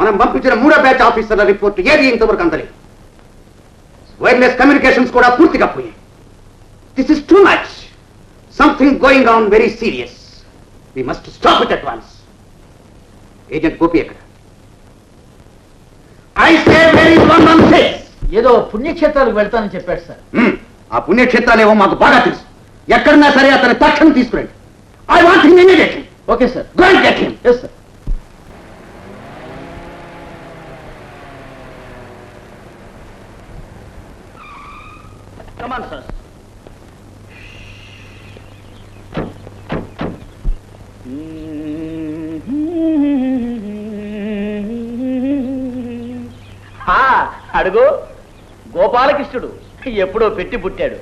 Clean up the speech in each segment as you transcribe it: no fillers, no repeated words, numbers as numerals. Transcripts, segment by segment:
మనం పంపించిన 3వ బ్యాచ్ ఆఫీసర్ల రిపోర్ట్ ఏది ఇంతవరకు అందలేదు. వైర్లెస్ కమ్యూనికేషన్స్ కూడా పూర్తిగా పోయాయి. This is too much. Something going on very serious. We must stop it at once. Agent Gopi ఎక్కడ? I say very one one say ఏదో పుణ్యక్షేత్రాలకు వెళ్తానని చెప్పాడు సార్. ఆ పుణ్యక్షేత్రాలేవో మాకు బాగా తెలుసు. ఎక్కడన్నా సరే అతని తక్షణం తీసుకురండి. I want him immediately. Okay sir. Go and get him. Yes sir. Come on, sir. అడుగు గోపాలకృష్ణుడు ఎప్పుడో పెట్టి పుట్టాడు.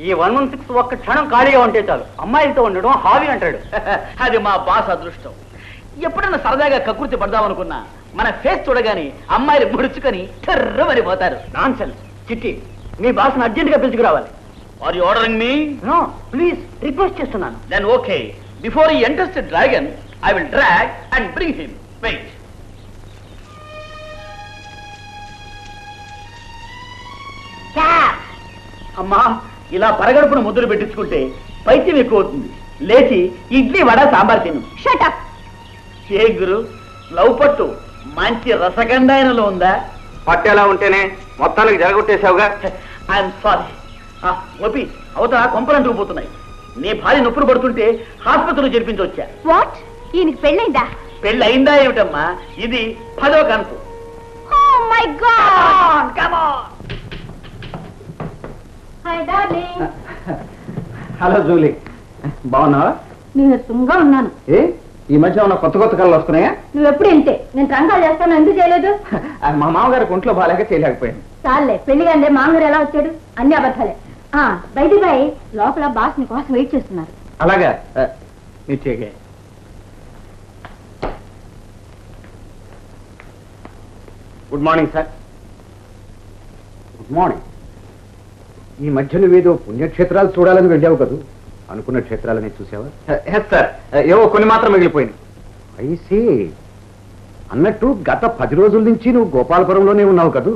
ఈ 116 ఒక్క క్షణం ఖాళీగా ఉంటే చాలు అమ్మాయిలతో ఉండడం హాబీ అంటాడు. అది మా బాస్ అదృష్టం. ఎప్పుడన్నా సరదాగా కకృతి పడదామనుకున్నా మన ఫేస్ చూడగానే అమ్మాయిలు ముడుచుకొని కర్రమనిపోతారు. నాన్సెన్స్. చిట్టి, మీ బాస్ని అర్జెంట్ గా పిలుచుకురావాలి. Are you ordering me? No, please, request చేస్తున్నాను. Then okay. Before he enters the dragon I will drag and bring him. Wait. అమ్మా, ఇలా పరగడుపున ముద్దులు పెట్టించుకుంటే పైత్యం ఎక్కువ అవుతుంది. లేచి ఇడ్లీ వడ సాంబార్ తిను. Shut up. ఏ గురు, లవ్ పట్టు మంచి రసగంధాయనలో ఉందా? పట్టేలా ఉంటేనే మొత్తానికి జరగొట్టేశావుగా. I'm sorry. గోపి, అవతల కొంపలంటూ పోతున్నాయి. నీ భార్య నొప్పులు పడుతుంటే హాస్పిటల్లో చేర్పించొచ్చా. వాట్? ఈయనకి పెళ్ళైందా? పెళ్ళి అయిందా ఏమిటమ్మా? ఇది 10వ కనుపు. Oh my God! Come on. Hi darling. Hello Julie, బాగున్నావా? నీరసంగా ఉన్నాను. ఏ ఈ మధ్య ఉన్న కొత్త కొత్త కళ్ళు వస్తున్నాయా? నువ్వు ఎప్పుడు ఇంతే. నేను రంగాలు చేస్తాను, ఎందుకు చేయలేదు? మా మామగారికి ఒంట్లో బాగాలేక చేయలేకపోయాను. చాలే, పెళ్లి కంటే మామగారు ఎలా వచ్చాడు? అన్ని అబద్ధాలే. బయట బాయ్, లోపల బాస్ ని కోసం వెయిట్ చేస్తున్నారు. అలాగా నిశ్చయగా. Good morning sir. Good morning. ఈ మధ్య నువ్వేదో పుణ్యక్షేత్రాలు చూడాలని వెళ్ళావు కదూ, అనుకున్న క్షేత్రాలని చూసావా? ఎస్ సార్, ఏవో కొన్ని మాత్రం మిగిలిపోయింది. ఐసీ. అన్నట్టు గత 10 రోజుల నుంచి నువ్వు గోపాలపురంలోనే ఉన్నావు కదూ,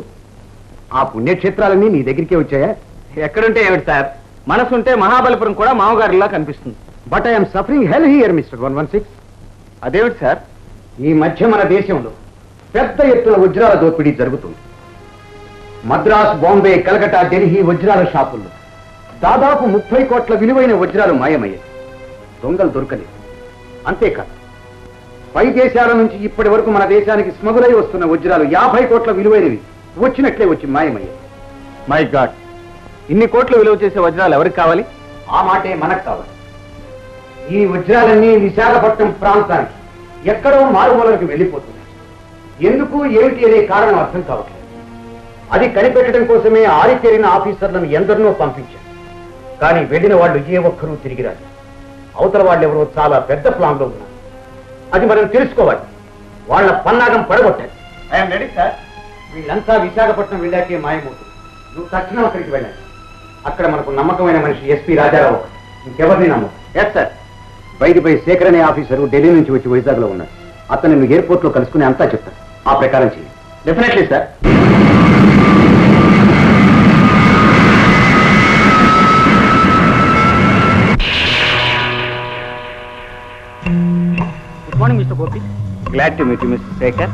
ఆ పుణ్యక్షేత్రాలన్నీ నీ దగ్గరికే వచ్చాయా? ఎక్కడుంటే ఏమిటి సార్, మనసుంటే మహాబలిపురం కూడా మామగారిలా కనిపిస్తుంది. But I'm suffering hell here mister 116. అదేమిటి సార్? ఈ మధ్య మన దేశంలో పెద్ద ఎత్తున వజ్రాల దోపిడీ జరుగుతుంది. మద్రాస్, బాంబే, కలకటా, ఢిల్లీ వజ్రాల షాపుల్లో దాదాపు 30 కోట్ల విలువైన వజ్రాలు మాయమయ్యాయి. దొంగలు దొరకలేదు. అంతేకాదు, పై దేశాల నుంచి ఇప్పటి వరకు మన దేశానికి స్మగులై వస్తున్న వజ్రాలు 50 కోట్ల విలువైనవి వచ్చినట్లే వచ్చి మాయమయ్యాయి. మై గాడ్, ఇన్ని కోట్ల విలువ చేసే వజ్రాలు ఎవరికి కావాలి? ఆ మాటే మనకు కావాలి. ఈ వజ్రాలన్నీ విశాఖపట్నం ప్రాంతానికి ఎక్కడో మారుమూలలకు వెళ్ళిపోతున్నాయి. ఎందుకు ఏమిటి అనే కారణం అర్థం కావట్లేదు. అది కనిపెట్టడం కోసమే ఆరితేరిన ఆఫీసర్లను ఎందరినో పంపించారు. కానీ వెళ్ళిన వాళ్ళు ఏ ఒక్కరూ తిరిగి రాదు. అవతల వాళ్ళెవరో చాలా పెద్ద ప్లాన్లో ఉన్నారు. అది మనం తెలుసుకోవాలి. వాళ్ళ పన్నాగం పడగొట్టాలి. I'm ready sir. వీళ్ళంతా విశాఖపట్నం వెళ్ళాకే మాయమవుతుంది. నువ్వు తక్షణం అక్కడికి వెళ్ళాలి. అక్కడ మనకు నమ్మకమైన మనిషి ఎస్పీ రాజారావు, ఇంకెవరిని నమ్మకం. Yes sir. బయటపై శేఖర్ అనే ఆఫీసరు ఢిల్లీ నుంచి వచ్చి వైజాగ్ లో ఉన్నాడు. అతను నువ్వు ఎయిర్పోర్ట్ లో కలుసుకుని అంతా చెప్తాను. ఆ ప్రకారం చేయి. Definitely sir. Good morning mister Gopi. Glad to meet you mister Shekhar.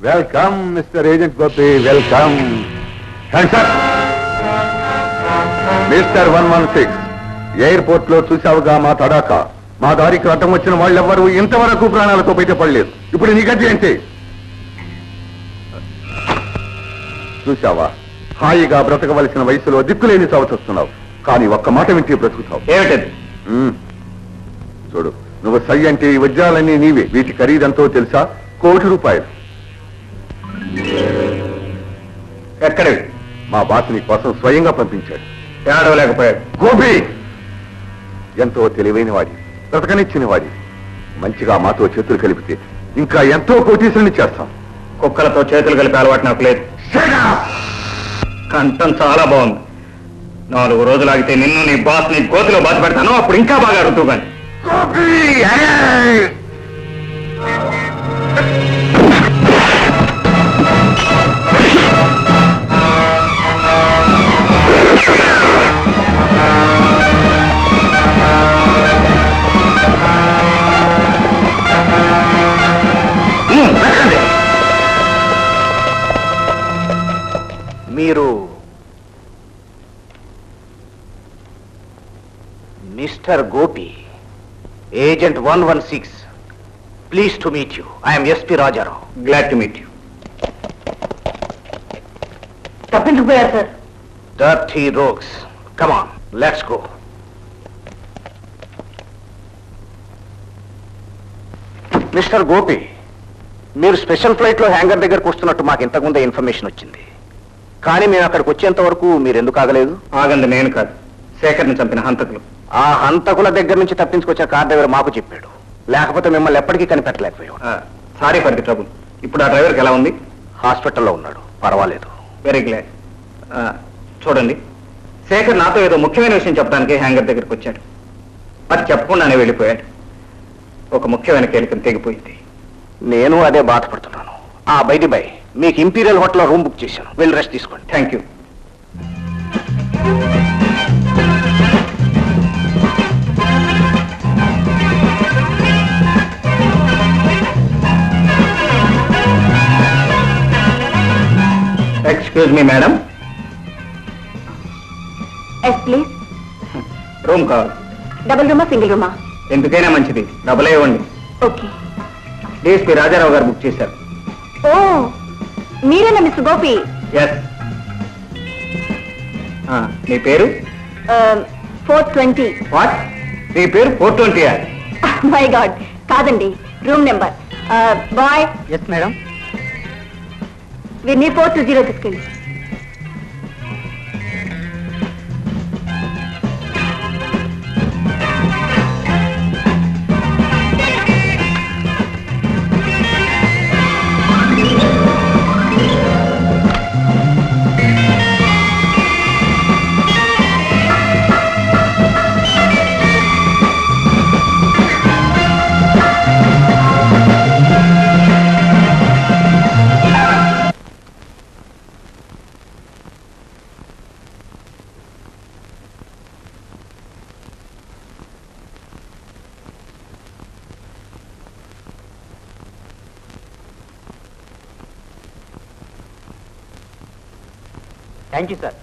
Welcome mister agent Gopi, welcome. Mister 116, airport లో చూసావుగా మా తడాక. మా దారికి అడ్డం వచ్చిన వాళ్ళెవ్వరూ ఇంతవరకు ప్రాణాలతో బయటపడలేదు. ఇప్పుడు నీ గతి ఏంటి? చూసావా, హాయిగా బ్రతకవలసిన వయసులో దిక్కులేని చవచొస్తున్నావు. కానీ ఒక్క మాట వింటే బ్రతుకుతావు. ఏమిటది? చూడు, నువ్వు సై అంటే ఈ వజ్రాలన్నీ నీవే. వీటి ఖరీదంతో తెలుసా? ₹1,00,00,000. ఎక్కడవి? మా బాస్ నీ కోసం స్వయంగా పంపించాడు. ఏడవలేకపోయాడు. గోపి ఎంతో తెలివైన వాడి, బ్రతకనిచ్చిన వాడి. మంచిగా మాతో చేతులు కలిపితే ఇంకా ఎంతో కోటీసుల్ని చేస్తాం. కుక్కలతో చేతులు కలిపే అలవాటు నాకు లేదు. కంఠం చాలా బాగుంది. 4 రోజులు ఆగితే నిన్ను నీ బాస్ ని గోతిలో బాధ పెడతాను. అప్పుడు ఇంకా బాగా అడుగుతూ కానీ. మీరు mister Gopi, agent 116. Please to meet you. I'm SP Rajarao. Glad to meet you. తప్పించుకుపోయారు sir. Dirty rogues. Come on, let's go. Mister Gopi, మీరు స్పెషల్ ఫ్లైట్ లో హ్యాంగర్ దగ్గరకు వస్తున్నట్టు మాకు ఇంతకుముందే ఇన్ఫర్మేషన్ వచ్చింది. కానీ మేము అక్కడికి వచ్చేంత వరకు మీరు ఎందుకు ఆగలేదు? ఆగంది నేను కాదు, శేఖర్ని చంపిన హంతకులు. ఆ హంతకుల దగ్గర నుంచి తప్పించుకొచ్చిన కార్ డ్రైవర్ మాకు చెప్పాడు. లేకపోతే మిమ్మల్ని ఎప్పటికీ కనిపెట్టలేకపోయాడు. Sorry for the trouble. ఇప్పుడు ఆ డ్రైవర్కి ఎలా ఉంది? హాస్పిటల్లో ఉన్నాడు, పర్వాలేదు. Very glad. చూడండి, శేఖర్ నాతో ఏదో ముఖ్యమైన విషయం చెప్పడానికి హ్యాంగర్ దగ్గరికి వచ్చాడు. అది చెప్పకుండానే వెళ్ళిపోయాడు. ఒక ముఖ్యమైన కీలకం తెగిపోయింది. నేను అదే బాధపడుతున్నాను. బై మీకు ఇంపీరియల్ హోటల్లో రూమ్ బుక్ చేశాను. వెళ్ళి రెస్ట్ తీసుకోండి. Thank you. Excuse me madam. Yes please. Room కావాలి. డబుల్ రూమా సింగిల్ రూమా? ఎందుకైనా మంచిది, డబ్బులే ఇవ్వండి. ఓకే. డిఎస్పీ రాజారావు గారు బుక్ చేశారు. ఓ, మీరేనా మిస్టర్ గోపి? ఎస్. నీ పేరు? 420. వాట్? నీ పేరు 420? మై గాడ్, కాదండి, room number. Boy. Yes madam. వీరిని 420 తీసుకెళ్ళి. Thank you sir.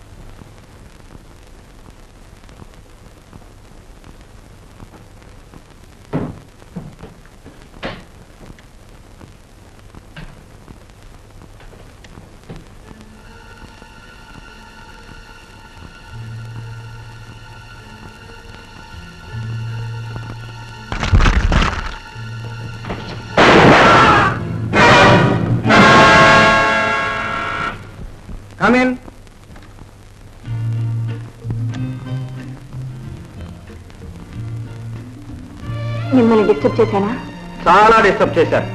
Come in. మిమ్మల్ని డిస్టర్బ్ చేశానా? చాలా డిస్టర్బ్ చేశారు.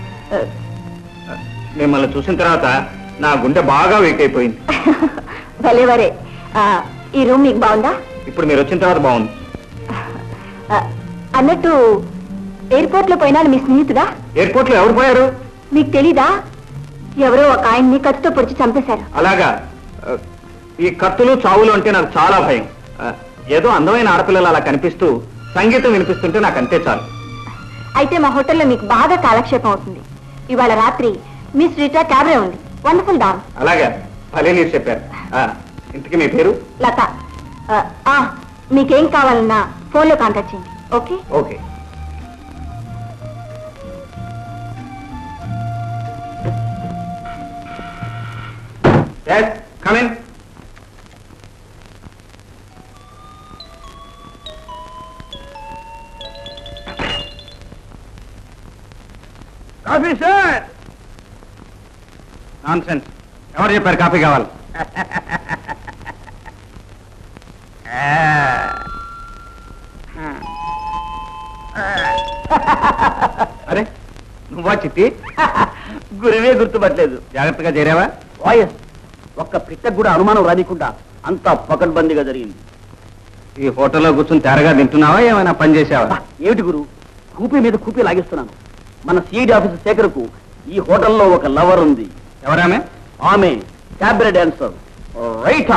మిమ్మల్ని చూసిన తర్వాత నా గుండె బాగా వీక్ అయిపోయింది. భలేవరే. ఈ రూమ్ మీకు బాగుందా? ఇప్పుడు మీరు వచ్చిన తర్వాత బాగుంది. అన్నట్టు ఎయిర్పోర్ట్ లో పోయినా మీ స్నేహితుడా? ఎయిర్పోర్ట్ లో ఎవరు పోయారు? మీకు తెలీదా? ఎవరో ఒక ఆయన్ని కత్తితో పొడిచి చంపేశారు. అలాగా. ఈ కత్తులు చావులు అంటే నాకు చాలా భయం. ఏదో అందమైన ఆడపిల్లలు అలా కనిపిస్తూ సంగీతం వినిపిస్తుంటే నాకు అంతే చాలు. అయితే మా హోటల్లో మీకు బాగా కాలక్షేపం అవుతుంది. ఇవాళ రాత్రి మిస్ రీటా క్యాబ్రే ఉంది. Wonderful dance. అలాగా, భలే మీరు చెప్పారు. ఇంతకీ మీ పేరు? లత. మీకేం కావాలన్నా ఫోన్లో కాంటాక్ట్ చేయండి. Okay? Okay. Yes, come in. Coffee sir. Nonsense. ఎవరు చెప్పారు కాఫీ కావాలి? అరే నువ్వా చిట్టి? గురువే గుర్తుపట్టలేదు. జాగ్రత్తగా చేరావా? వాయస్ ఒక్క పిట్టకు కూడా అనుమానం రానికుండా అంతా పకడ్బందీగా జరిగింది. ఈ హోటల్లో కూర్చొని తేరగా తింటున్నావా, ఏమైనా పని చేసావా? ఏమిటి గురు, కూపీ మీద కూపీ లాగిస్తున్నాను. మన సిఐడి ఆఫీసర్ శేఖర్కు ఈ హోటల్లో ఒక లవర్ ఉంది. ఎవరామె? ఆమె cabaret dancer right.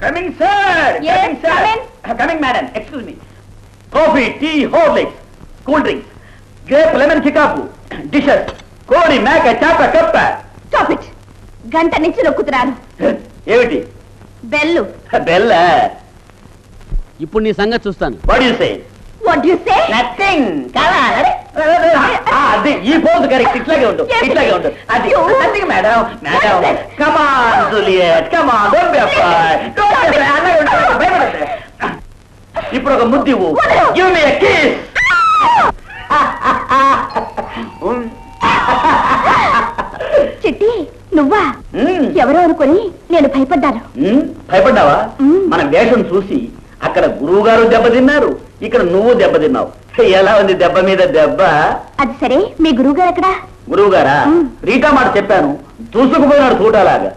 Coming sir. Yes, come in. Coming madam. Excuse me. Coffee, tea, Horlicks, cool drinks, grape, lemon చికాకు, డిషెస్, కోడి, మేక, చేప, కప్ప. Stop it. గంట నుంచి నొక్కుతున్నాను. ఏమిటి? బెల్లు. బెల్ల. ఇప్పుడు నీ సంగతి చూస్తాను. What you say? What you say? Nothing. అది ఈ పోజ్ కరెక్ట్. ఇట్లాగే ఉండు, ఇట్లాగే ఉండు. అది nothing madam. Madam come on Juliet, come on. Don't be afraid. Don't be afraid. అలాగే ఉండు, భయపడద్దు. ఇప్పుడు ఒక ముద్దు ఇవ్వు. గివ్ మీ ఎ కిస్. చిట్టి నువ్వా? ఎవరో అనుకొని నేను భయపడ్డాను. భయపడ్డావా? మన వేషం చూసి అక్కడ గురువు గారు దెబ్బతిన్నారు, ఇక్కడ నువ్వు దెబ్బతిన్నావు. ఎలా ఉంది దెబ్బ మీద దెబ్బ? అది సరే, మీ గురువు గారు ఎక్కడా? గురువు గారా? రీటా మాట చెప్పాను, చూసుకుపోయినాడు చూడాలాగా.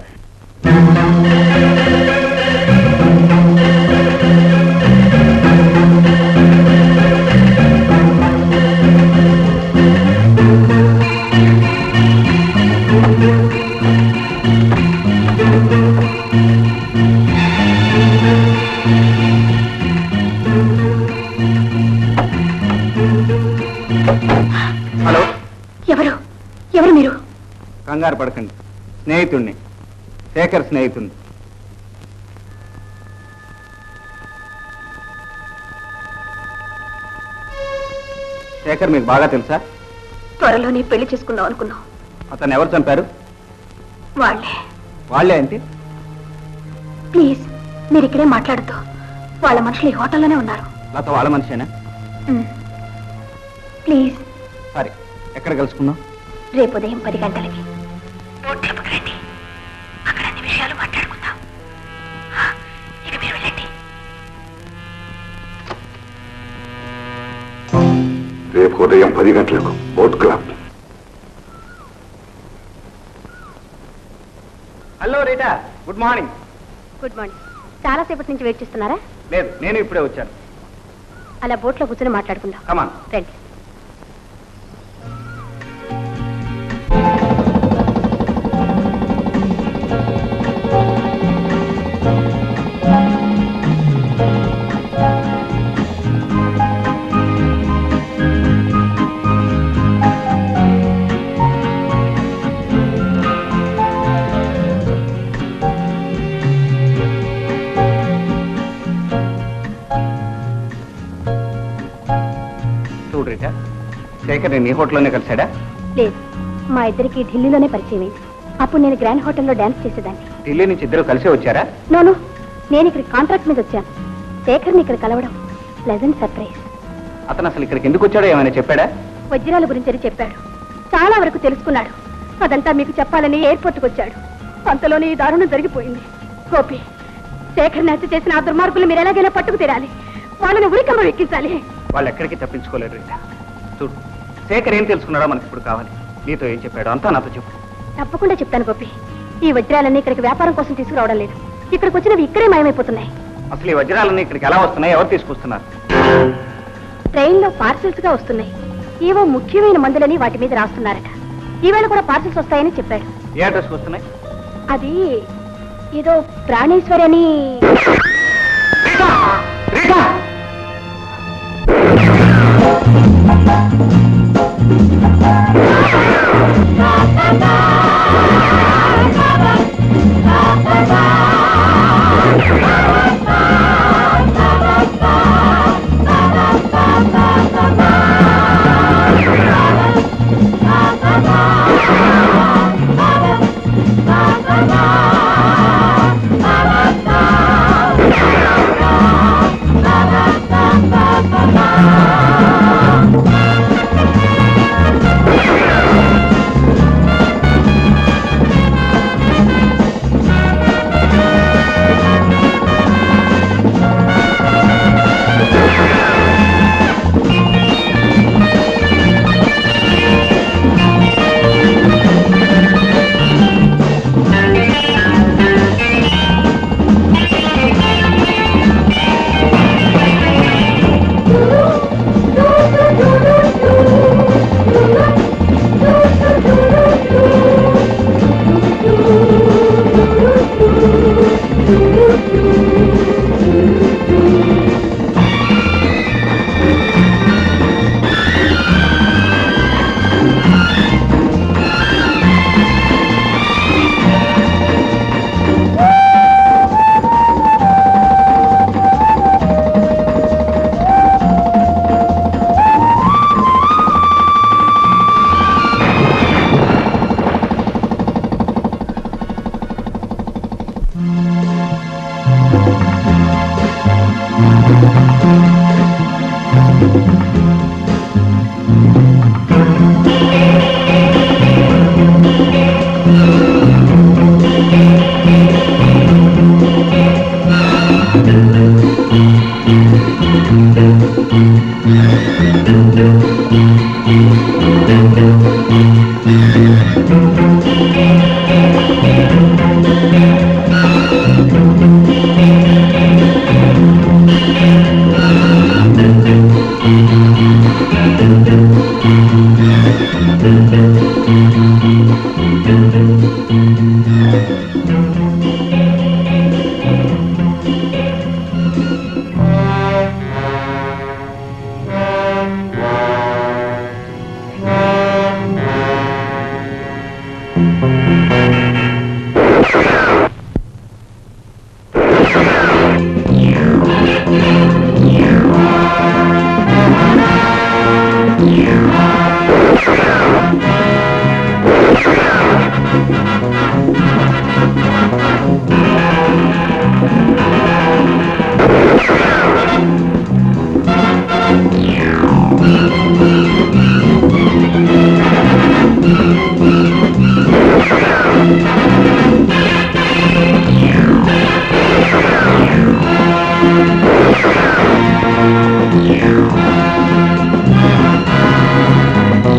హలో. ఎవరు ఎవరు మీరు? కంగారు పడకండి, స్నేహితుణ్ణి, శేఖర్ స్నేహితుణ్ణి. శేఖర్ మీకు బాగా తెలుసా? త్వరలోనే పెళ్లి చేసుకుందాం అనుకున్నాం. అతను ఎవరు చంపారు? వాళ్ళే. వాళ్ళే అంటే? ప్లీజ్ మీరు ఇక్కడే మాట్లాడుతూ, వాళ్ళ మనుషులు ఈ హోటల్లోనే ఉన్నారు. లత వాళ్ళ మనిషేనా? ప్లీజ్. సరే, ఎక్కడ కలుసుకుందాం? రేపు ఉదయం 10 గంటలకి క్లబ్కి రండి. అక్కడ అన్ని విషయాలు మాట్లాడుకుందాం. ఇక మీరు వెళ్ళండి. రేపు ఉదయం 10 గంటలకు boat club. Hello Rita, good morning. Good morning. చాలాసేపటి నుంచి వెయిట్ చేస్తున్నారా? లేదు, నేను ఇప్పుడే వచ్చాను. అలా బోట్లో కూర్చొని మాట్లాడుకుందాం. కమాన్. రండి. రీటా శేఖర్ నేను ఈ హోటల్లోనే కలిశాడా? లేదు, మా ఇద్దరికి ఢిల్లీలోనే పరిచయం అయింది. అప్పుడు నేను గ్రాండ్ హోటల్లో డాన్స్ చేసేదాన్ని. ఢిల్లీ నుంచి ఇద్దరు కలిసే వచ్చారా? నోను, నేను ఇక్కడ కాంట్రాక్ట్ మీద వచ్చాను. శేఖర్ని ఇక్కడ కలవడం ప్లెజెంట్ సర్ప్రైజ్. అతను అసలు ఇక్కడికి ఎందుకు వచ్చాడో ఏమైనా చెప్పాడా? వజ్రాల గురించి చెప్పాడు. చాలా వరకు తెలుసుకున్నాడు. అదంతా మీకు చెప్పాలని ఎయిర్పోర్ట్కి వచ్చాడు. అంతలోనే ఈ దారుణం జరిగిపోయింది. గోపి, శేఖర్ని హత్య చేసిన ఆ దుర్మార్గులు మీరు ఎలాగైనా పట్టుకు తీరాలి. వాళ్ళని ఉరికమ్మ ఎక్కించాలి. వాళ్ళు ఎక్కడికి తప్పించుకోలేరు రీటా. చూడు, శేఖర్ ఏం తెలుసుకున్నాడో మనకి ఇప్పుడు కావాలి. నీతో ఏం చెప్పాడో అంతా నాతో చెప్పు. తప్పకుండా చెప్తాను గోపి. ఈ వజ్రాలన్నీ ఇక్కడికి వ్యాపారం కోసం తీసుకురావడం లేదు. ఇక్కడికి వచ్చినవి ఇక్కడే మాయమైపోతున్నాయి. అసలు ఈ వజ్రాలన్నీ ఇక్కడికి ఎలా వస్తున్నాయి? ఎవరు తీసుకొస్తున్నారు? ట్రైన్లో పార్సిల్స్ గా వస్తున్నాయి. ఏవో ముఖ్యమైన మందులని వాటి మీద రాస్తున్నారట. ఈవేళ కూడా పార్సిల్స్ వస్తాయని చెప్పాడు. ఏ అడ్రస్కి వస్తున్నాయి? అది ఏదో ప్రాణేశ్వరి అని. రీటా! రీటా!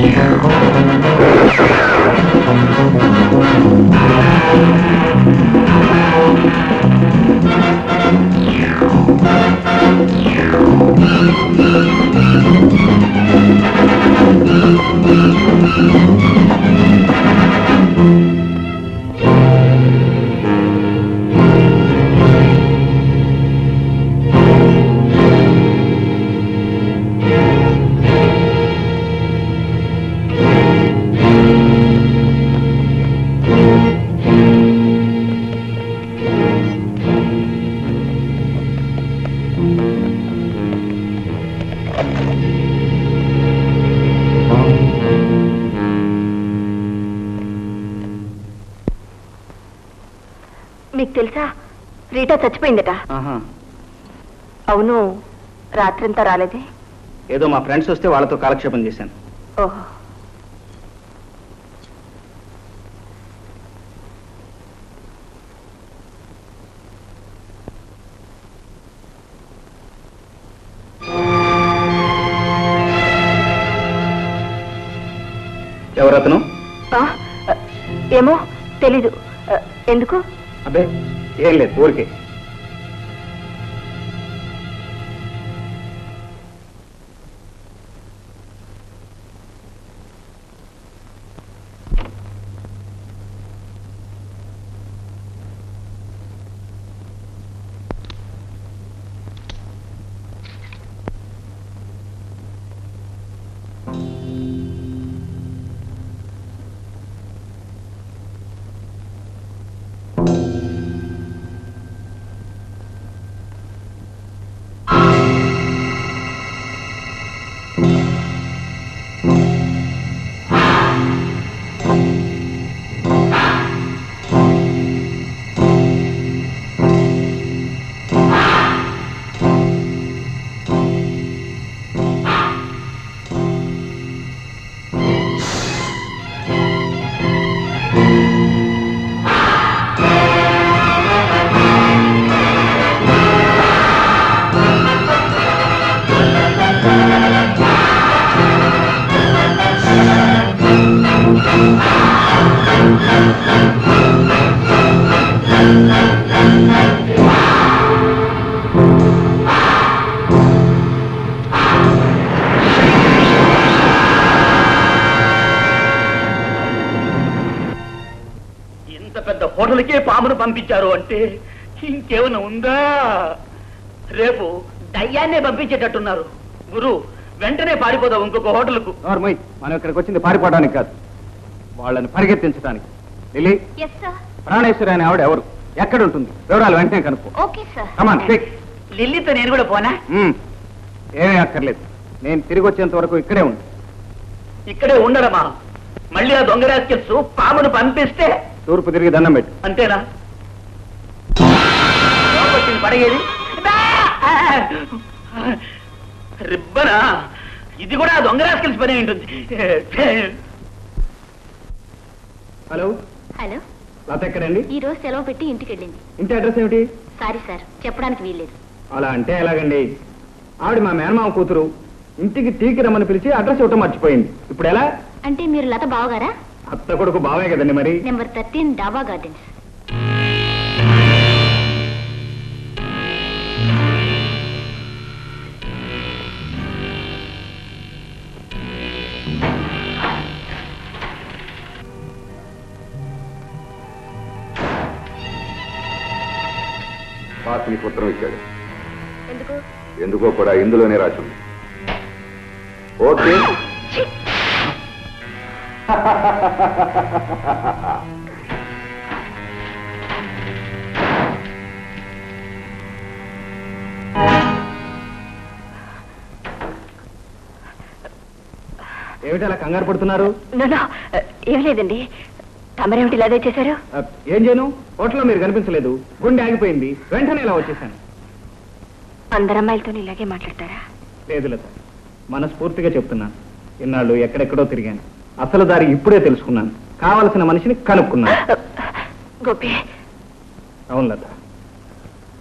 Yeah. తెలుసా రీటా చచ్చిపోయిందట. అవును, రాత్రంతా రాలేదే. ఏదో మా ఫ్రెండ్స్ వస్తే వాళ్ళతో కాలక్షేపం చేశాను. ఓహో. ఎవరతను? ఏమో తెలీదు. ఎందుకు? అబ్బే ఏం లేదు, ఊరికే. హోటల్కే పామును పంపించారు అంటే ఇంకేమైనా ఉందా? రేపు దయ్యాన్నే పంపించేటట్టున్నారు. గురు, వెంటనే పారిపోదాం ఇంకొక హోటల్కు. నార్మల్, మనం ఇక్కడికి వచ్చింది పారిపోవడానికి కాదు, వాళ్ళని పరిగెత్తించడానికి. లిల్లీ, ప్రాణేశ్వరి అనే ఆవిడ ఎవరు, ఎక్కడ ఉంటుంది, వివరాలు వెంటనే కనుక్కో. కమాన్, క్విక్. లిల్లీతో నేను కూడా పోనా? ఏమీ అక్కర్లేదు, నేను తిరిగి వచ్చేంత వరకు ఇక్కడే ఉండు. ఇక్కడే ఉండడమా? మళ్ళీ ఆ దొంగ రాస్కెల్స్ పామును పంపిస్తే తూర్పు తిరిగి దండం పెట్టు. అంతేనా? పడగేది రిబ్బనా? ఇది కూడా దొంగ రాస్కెల్స్ పని ఉంటుంది. హలో హలో, లత ఎక్కడండి? ఈ రోజు సెలవు పెట్టి ఇంటికి వెళ్ళింది. ఇంటి అడ్రస్ ఏమిటి? సారీ సార్, చెప్పడానికి వీల్లేదు. అలా అంటే ఎలాగండి? ఆవిడ మా మేనమామ కూతురు, ఇంటికి టీకి రమ్మని పిలిచి అడ్రస్ ఇవ్వటం మర్చిపోయింది. ఇప్పుడు ఎలా? అంటే మీరు లత బావగారా? అత్త కొడుకు బావే కదండి మరి. నెంబర్ 13 డాబా గార్డెన్స్. బాస్ నీకు ఉత్తరం ఇచ్చాడు. ఎందుకు? ఎందుకో కూడా ఇందులోనే రాసి ఉంది. ఓకే. ఏమిటి అలా కంగారు పడుతున్నారు? ఏం లేదండి, తమరేమిటి ఇలాగే చేశారు? ఏం చేయను, హోటల్లో మీరు కనిపించలేదు, గుండె ఆగిపోయింది, వెంటనే ఇలా వచ్చేసాను. అందరు అమ్మాయిలతో ఇలాగే మాట్లాడతారా? లేదు లత, మనస్ఫూర్తిగా చెప్తున్నాను. ఇన్నాళ్ళు ఎక్కడెక్కడో తిరిగాను, అసలు దారి ఇప్పుడే తెలుసుకున్నాను, కావలసిన మనిషిని కనుక్కున్నాను. గోపి. అవును లత,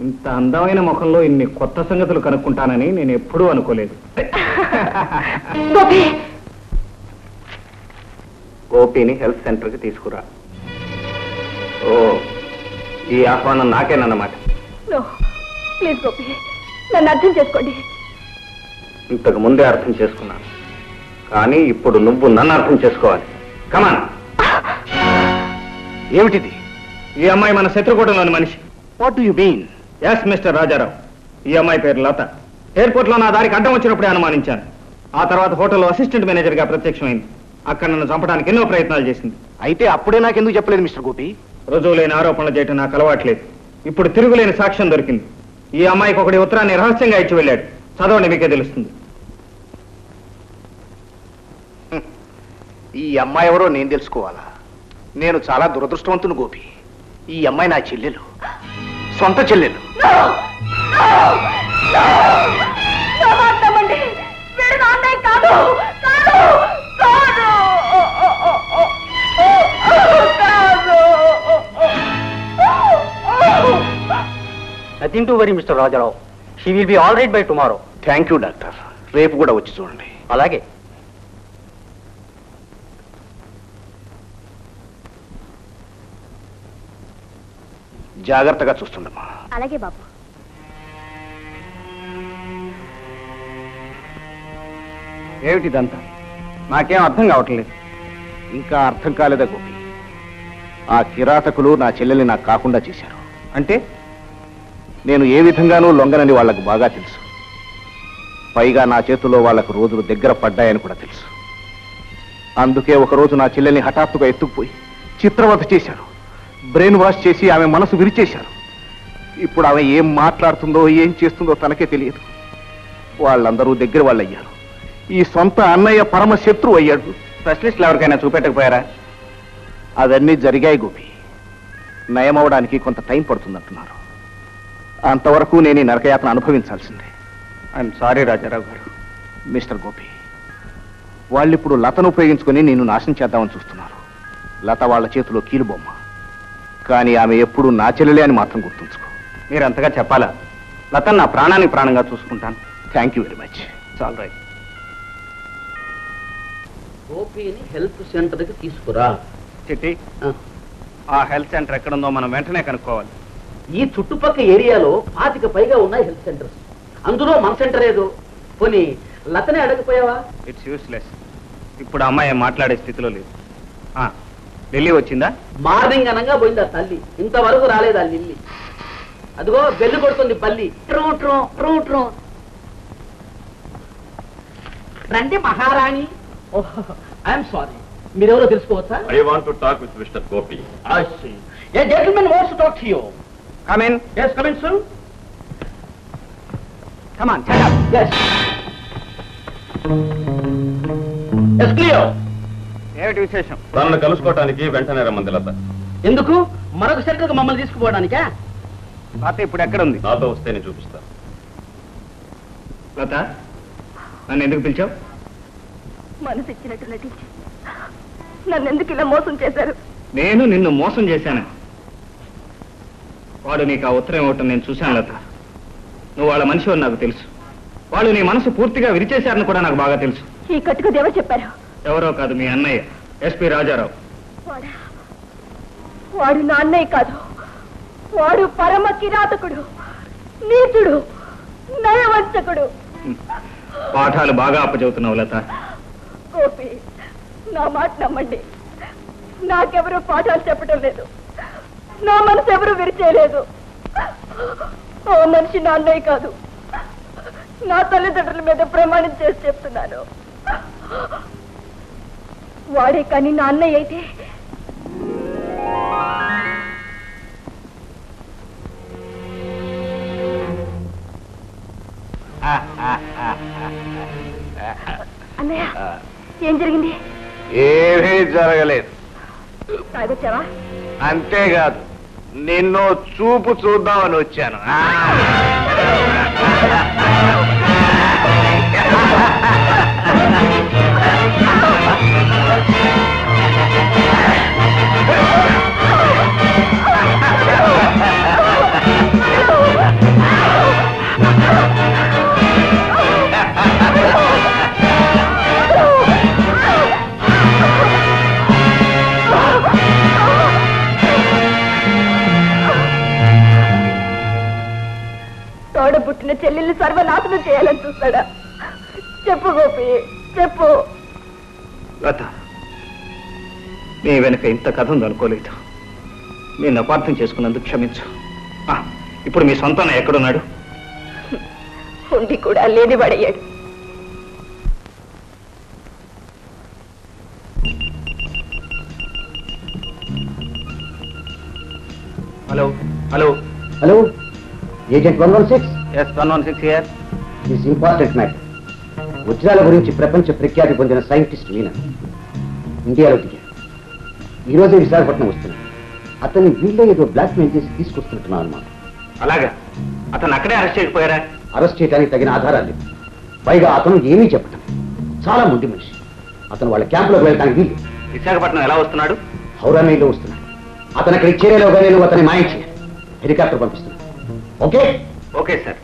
ఇంత అందమైన ముఖంలో ఇన్ని కొత్త సంగతులు కనుక్కుంటానని నేను ఎప్పుడూ అనుకోలేదు. గోపి. గోపిని హెల్త్ సెంటర్కి తీసుకురా. ఓ, ఈ ఆహ్వానం నాకేనన్నమాట. ప్లీజ్ గోపి, నన్ను అర్థం చేసుకోండి. ఇంతకు ముందే అర్థం చేసుకున్నాను, కానీ ఇప్పుడు నువ్వు నన్ను అర్థం చేసుకోవాలి. కమాన్. ఏమిటిది? ఈ అమ్మాయి మన శత్రుకూటంలోని మనిషి. What you mean? Yes mister Rajarao, ఈ అమ్మాయి పేరు లత. ఎయిర్పోర్ట్ లో నా దారికి అడ్డం వచ్చినప్పుడే అనుమానించాను. ఆ తర్వాత హోటల్లో అసిస్టెంట్ మేనేజర్ గా ప్రత్యక్షమైంది. అక్కడ నన్ను చంపడానికి ఎన్నో ప్రయత్నాలు చేసింది. అయితే అప్పుడే నాకెందుకు చెప్పలేదు మిస్టర్ గోపి? రుజువులేని ఆరోపణలు చేయటం నాకు అలవాట్లేదు. ఇప్పుడు తిరుగులేని సాక్ష్యం దొరికింది. ఈ అమ్మాయికి ఒకటి ఉత్తరాన్ని రహస్యంగా ఇచ్చి వెళ్ళాడు. చదవండి, మీకే తెలుస్తుంది. ఈ అమ్మాయి ఎవరో నేను తెలుసుకోవాలా? నేను చాలా దురదృష్టవంతును గోపి. ఈ అమ్మాయి నా చెల్లెలు. సొంత చెల్లెలు. నమ్మండి, వీడు నా అన్నయ్య కాదు, కాదు, కాదు, nothing to worry mister Rajarao. She will be all right by tomorrow. Thank you doctor. రేపు కూడా వచ్చి చూడండి. అలాగే. జాగ్రత్తగా చూస్తుండమ్మా. అలాగే బాబు. ఏమిటిదంతా? నాకేం అర్థం కావట్లేదు. ఇంకా అర్థం కాలేదా గోపి? ఆ కిరాతకులు నా చెల్లెల్ని నాకు కాకుండా చేశారు. అంటే నేను ఏ విధంగానూ లొంగనని వాళ్లకు బాగా తెలుసు. పైగా నా చేతుల్లో వాళ్లకు రోజులు దగ్గర పడ్డాయని కూడా తెలుసు. అందుకే ఒకరోజు నా చెల్లెల్ని హఠాత్తుగా ఎత్తుకుపోయి చిత్రవధ చేశారు. బ్రెయిన్ వాష్ చేసి ఆమె మనసు విరిచేశారు. ఇప్పుడు ఆమె ఏం మాట్లాడుతుందో ఏం చేస్తుందో తనకే తెలియదు. వాళ్ళందరూ దగ్గర వాళ్ళు అయ్యారు. ఈ సొంత అన్నయ్య పరమ శత్రువు అయ్యాడు. స్పెషలిస్టులు ఎవరికైనా చూపెట్టకపోయారా? అవన్నీ జరిగాయి గోపి. నయమవడానికి కొంత టైం పడుతుందంటున్నారు. అంతవరకు నేను ఈ నరకయాత్ర అనుభవించాల్సిందే. ఐఎమ్ సారీ రాజారావు గారు. మిస్టర్ గోపి, వాళ్ళిప్పుడు లతను ఉపయోగించుకుని నిన్ను నాశనం చేద్దామని చూస్తున్నారు. లత వాళ్ళ చేతిలో కీలుబొమ్మ. కానీ ఆమె ఎప్పుడు నా చెల్లెలే అని మాత్రం గుర్తుంచుకో. మీరు అంతగా చెప్పాలా? లతను నా ప్రాణానికి ప్రాణంగా చూసుకుంటాను. Thank you very much. చాలు రైట్. గోపిని హెల్త్ సెంటర్కి తీసుకురా. చిట్టి, ఆ హెల్త్ సెంటర్ ఎక్కడుందో మనం వెంటనే కనుక్కోవాలి. ఈ చుట్టుపక్కల ఏరియాలో 25 పైగా ఉన్నాయి హెల్త్ సెంటర్స్. అందులో మన సెంటర్ ఏదో. పోనీ లతనే అడగపోయావా? It's useless. ఇప్పుడు అమ్మాయి మాట్లాడే స్థితిలో లేదు. ఢిల్లీ వచ్చిందా? మార్నింగ్ అనగా పోయింది ఆ తల్లి. ఇంతవరకు రాలేదు ఆ లిల్లీ. అదిగో బెల్లు కొడుతుంది పల్లి. True true true true. రండి మహారాణి. ఐఎమ్ సారీ, మీరెవరో తెలుసుకోవచ్చా? I want to talk with Mr. Gopi. I see. A gentleman wants to talk to you. Come in. Yes, come in, sir. Come on, shut up. Yes. Yes, clear. ఏమిటి విశేషం? తనను కలుసుకోవటానికి వెంటనే రమ్మంది లత. ఎందుకు? మరొక సెంటర్కి మమ్మల్ని తీసుకుపోవడానికా? లత ఇప్పుడు ఎక్కడ ఉంది? నాతో వస్తేనే చూపిస్తా. లత, నన్ను ఎందుకు పిలిచావు? మనసు ఇచ్చినట్టు నటించి నన్ను ఎందుకు ఇలా మోసం చేశారు? నేను నిన్ను మోసం చేశాను. వాడు నీకు ఆ ఉత్తరం ఇవ్వటం నేను చూశాను లత. నువ్వు వాళ్ళ మనిషి అని నాకు తెలుసు. వాళ్ళు నీ మనసు పూర్తిగా విరిచేశారని కూడా నాకు బాగా తెలుసు. ఈ కట్టుకు ఎవరు చెప్పారు? ఎవరో కాదు, మీ అన్నయ్య ఎస్పీ రాజారావు. వాడు నా అన్నయ్య కాదు. వాడు పరమ కిరాతకుడు, నీచుడు, నయవంచకుడు. పాఠాలు బాగా అప్పచెబుతున్నావు లత. గోపి, నా మాట నమ్మండి. నాకెవరూ పాఠాలు చెప్పడం లేదు. నా మనసు ఎవరు విరిచేయలేదు. ఓ మనిషి నా అన్నయ్య కాదు. నా తల్లిదండ్రుల మీద ప్రమాణం చేసి చెప్తున్నాను. వాడే కానీ నా అన్నయ్య అయితే అన్నయ్య, ఏం జరిగింది? ఏమీ జరగలేదు. తాగొచ్చావా? అంతేకాదు, నిన్ను చూపు చూద్దామని వచ్చాను. తోడబుట్టిన చెల్లెల్ని సర్వనాశనం చేయాలని చూస్తాడా? చెప్పు గోపి, చెప్పు. లత, నీ వెనక ఇంత కథ ఉందనుకోలేదు. నేను అపార్థం చేసుకున్నందుకు క్షమించు. ఇప్పుడు మీ సొంత ఎక్కడున్నాడు? ఉండి కూడా లేని పడయ్యాడు. Hello hello hello, agent 116. Yes 116 here. This important matter. వజ్రాల గురించి ప్రపంచ ప్రఖ్యాతి పొందిన సైంటిస్ట్ మీనా ఇండియాలో దిగారు. ఈ రోజే విశాఖపట్నం వస్తున్నాడు. అతన్ని వీళ్ళే ఏదో బ్లాక్ మెయిల్ చేసి తీసుకొస్తుంటున్నాను అన్నమాట. అలాగా అతను అక్కడే అరెస్ట్ చేయకపోయారా? అరెస్ట్ చేయడానికి తగిన ఆధారాలు లేవు. పైగా అతను ఏమీ చెప్పటం చాలా ముండి మనిషి. అతను వాళ్ళ క్యాంపులోకి వెళ్ళడానికి వీలు. విశాఖపట్నం ఎలా వస్తున్నాడు? హౌరా మెయిల్లో వస్తున్నాడు. అతను అక్కడికి చేరేలోగా నేను అతన్ని మాయం చేయాలి. హెలికాప్టర్ పంపిస్తున్నాను. Okay? Okay sir.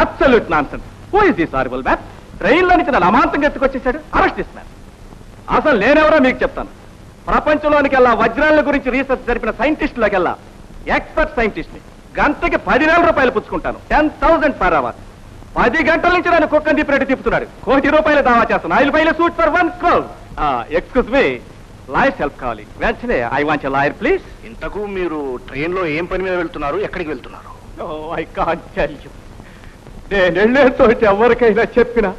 Absolute nonsense. Who is this horrible man? ట్రైన్లో నుంచి నన్ను అమాంతంగా ఎత్తుకొచ్చేసాడు. Arrest this man. అసలు నేనెవరో మీకు చెప్తాను. ప్రపంచంలోనికెల్లా వజ్రాల గురించి రీసెర్చ్ జరిపిన సైంటిస్టులకెల్లా ఎక్స్పర్ట్ సైంటిస్ట్ ని. గంటకి 10,000 రూపాయలు పుచ్చుకుంటాను. 10,000 పర్ అవర్. 10 గంటల నుంచి నన్ను కుక్కని తిప్పినట్టు తిప్పుతున్నాడు. ₹1,00,00,000 దావా చేస్తాను. I will file a suit for 1 crore. Excuse me, lawyers help కావాలి. వెంటనే I want a lawyer please. ఇంతకు మీరు ట్రైన్లో ఏం పని మీద వెళ్తున్నారు? ఎక్కడికి వెళ్తున్నారు? I can't tell you. నేను వెళ్ళేతోటి ఎవరికైనా చెప్పినా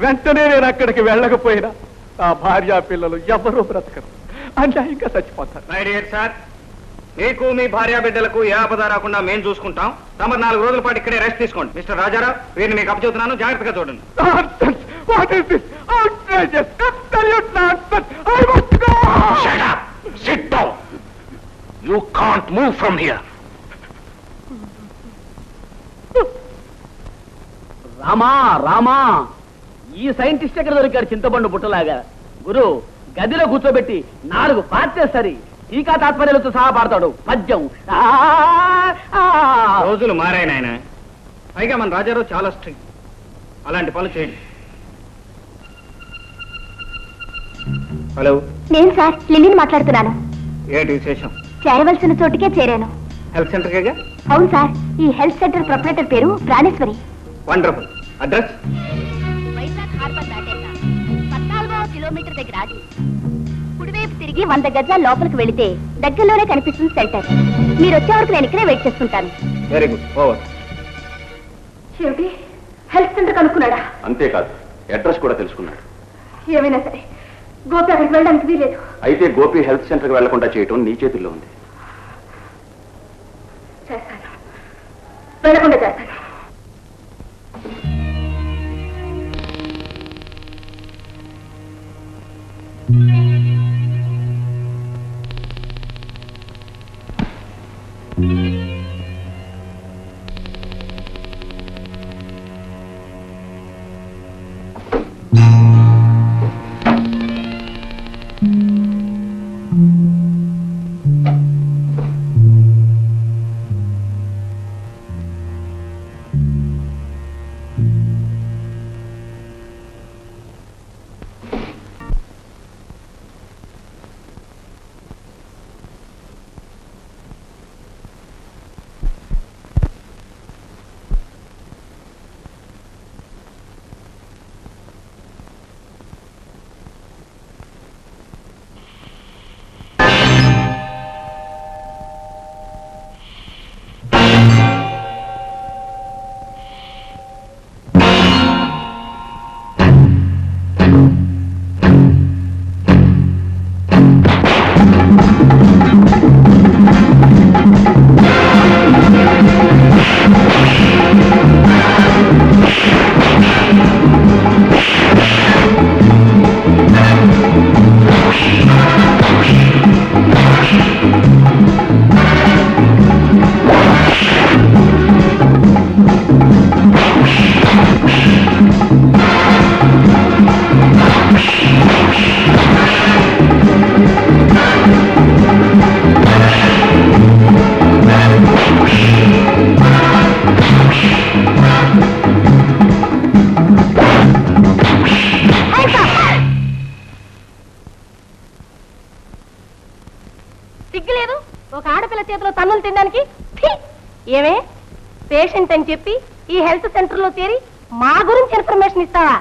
వెంటనే నేను అక్కడికి వెళ్ళకపోయినా ఆ భార్య పిల్లలు ఎవరూ బ్రతకరు, అన్యాయంగా చచ్చిపోతారు. మై డియర్ సార్, మీకు మీ భార్య బిడ్డలకు ఏ ఆపద రాకుండా మేము చూసుకుంటాం. తమరు 4 రోజుల పాటు ఇక్కడే రెస్ట్ తీసుకోండి. మిస్టర్ రాజారావు, వీరిని మీకు అప్పచెబుతున్నాను, జాగ్రత్తగా చూడండి. What is this? Outrageous! Absolute nonsense! I must go! Shut up! Sit down! You can't move from here. Rama Rama, ఈ సైంటిస్ట్ ఎక్కడ దొరికాడు చింతపండు బుట్టలాగా? గురు, గదిలో కూర్చోబెట్టి 4 పార్చేసరి టీకా తాత్పర్యాలతో సహా పాడతాడు పద్యం. రోజులు మారాయి నాయన. పైగా మన రాజారావు చాలా స్ట్రిక్ట్. అలాంటి పనులు చేయండి. హలో, నేను సార్ లిల్లీని మాట్లాడుతున్నాను. ఏంటి విశేషం? చేరవలసిన చోటుకే చేరాను. హెల్త్ సెంటర్కేగా? అవును సార్, ఈ హెల్త్ సెంటర్ ప్రొపరేటర్ పేరు Praneshwari. Wonderful. Address? Vizag harbour దాటాక 14వ కిలోమీటర్ దగ్గర ఆగి కుడివైపు తిరిగి 100 గజాల లోపలికి వెళితే దగ్గరలోనే కనిపిస్తుంది సెంటర్. మీరు వచ్చే వరకు నేను ఇక్కడే వెయిట్ చేస్తుంటాను. Very good. ఓవర్. ఏమిటి, హెల్త్ సెంటర్ కనుక్కున్నాడా? అంతేకాదు, అడ్రస్ కూడా తెలుసుకున్నాడు. ఏమైనా సరే గోపి అక్కడికి వెళ్ళడానికి వీలేదు. అయితే గోపి హెల్త్ సెంటర్కి వెళ్లకుండా చేయటం నీ చేతుల్లో ఉంది. చేస్తాను, వెళ్ళకుండా చేస్తాను. చేయడానికి ఏమే పేషెంట్ అని చెప్పి ఈ హెల్త్ సెంటర్ లో చేరి మా గురించి ఇన్ఫర్మేషన్ ఇస్తావా?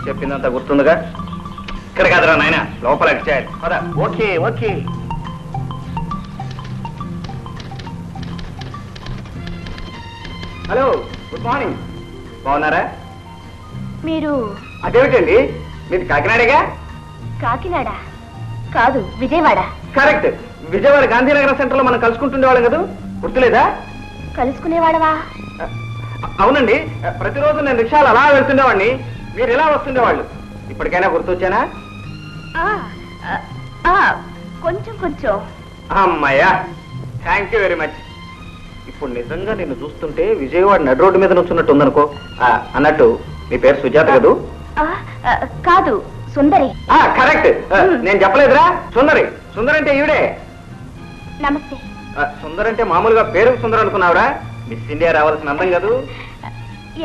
చెప్పిందంతా గుర్తుందిగా? ఇక్కడ కాదురా నాయన, లోపలికి చేయాలి. పద. Okay okay. Hello, good morning. బాగున్నారా? మీరు అదేమిటండి, మీది కాకినాడేగా? కాకినాడ కాదు, విజయవాడ. కరెక్ట్. విజయవాడ గాంధీనగర్ సెంటర్ లో మనం కలుసుకుంటుండేవాళ్ళం కదా, గుర్తులేదా? కలుసుకునేవాడవా? అవునండి, ప్రతిరోజు నేను రిక్షాలు అలా వెళ్తుండేవాడిని, మీరు ఇలా వస్తుండేవాళ్ళు. ఇప్పటికైనా గుర్తొచ్చానా? కొంచెం కొంచెం. అమ్మాయ్యా, థ్యాంక్ యూ వెరీ మచ్. ఇప్పుడు నిజంగా నిన్ను చూస్తుంటే విజయవాడ నడి రోడ్డు మీద నుంచున్నట్టు ఉందనుకో. అన్నట్టు నీ పేరు సుజాత కదూ? కాదు, సుందరి. కరెక్ట్. నేను చెప్పలేదురా, సుందరి. సుందరి అంటే ఈవిడే. నమస్తే. సుందర్ అంటే మామూలుగా పేరు సుందర్ అనుకున్నావురా? మిస్ ఇండియా రావాల్సిన అందం కాదు.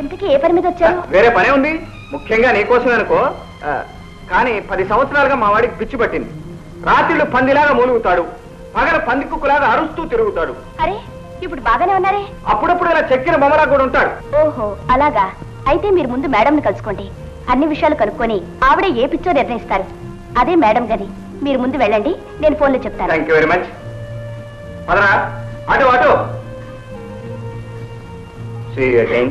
ఎందుకు, ఏ పని మీద వచ్చారు? వేరే పనే ఉంది, ముఖ్యంగా నీకోసమే అనుకో. కానీ 10 సంవత్సరాలుగా మా వాడికి పిచ్చి పట్టింది. రాత్రిళ్ళు పందిలాగా మూలుగుతాడు, పగల పంది కుక్కులాగా అరుస్తూ తిరుగుతాడు. అరే, ఇప్పుడు బాగానే ఉన్నారే? అప్పుడప్పుడు ఇలా చెక్కిన బొమ్మలా కూడా ఉంటాడు. ఓహో, అలాగా. అయితే మీరు ముందు మేడంని కలుసుకోండి. అన్ని విషయాలు కనుక్కొని ఆవిడే ఏ పిచ్చో నిర్ణయిస్తారు. అదే మేడం గది. మీరు ముందు వెళ్ళండి, నేను ఫోన్లో చెప్తాను. Thank you very much. పదరా, అటు అటు. See you again.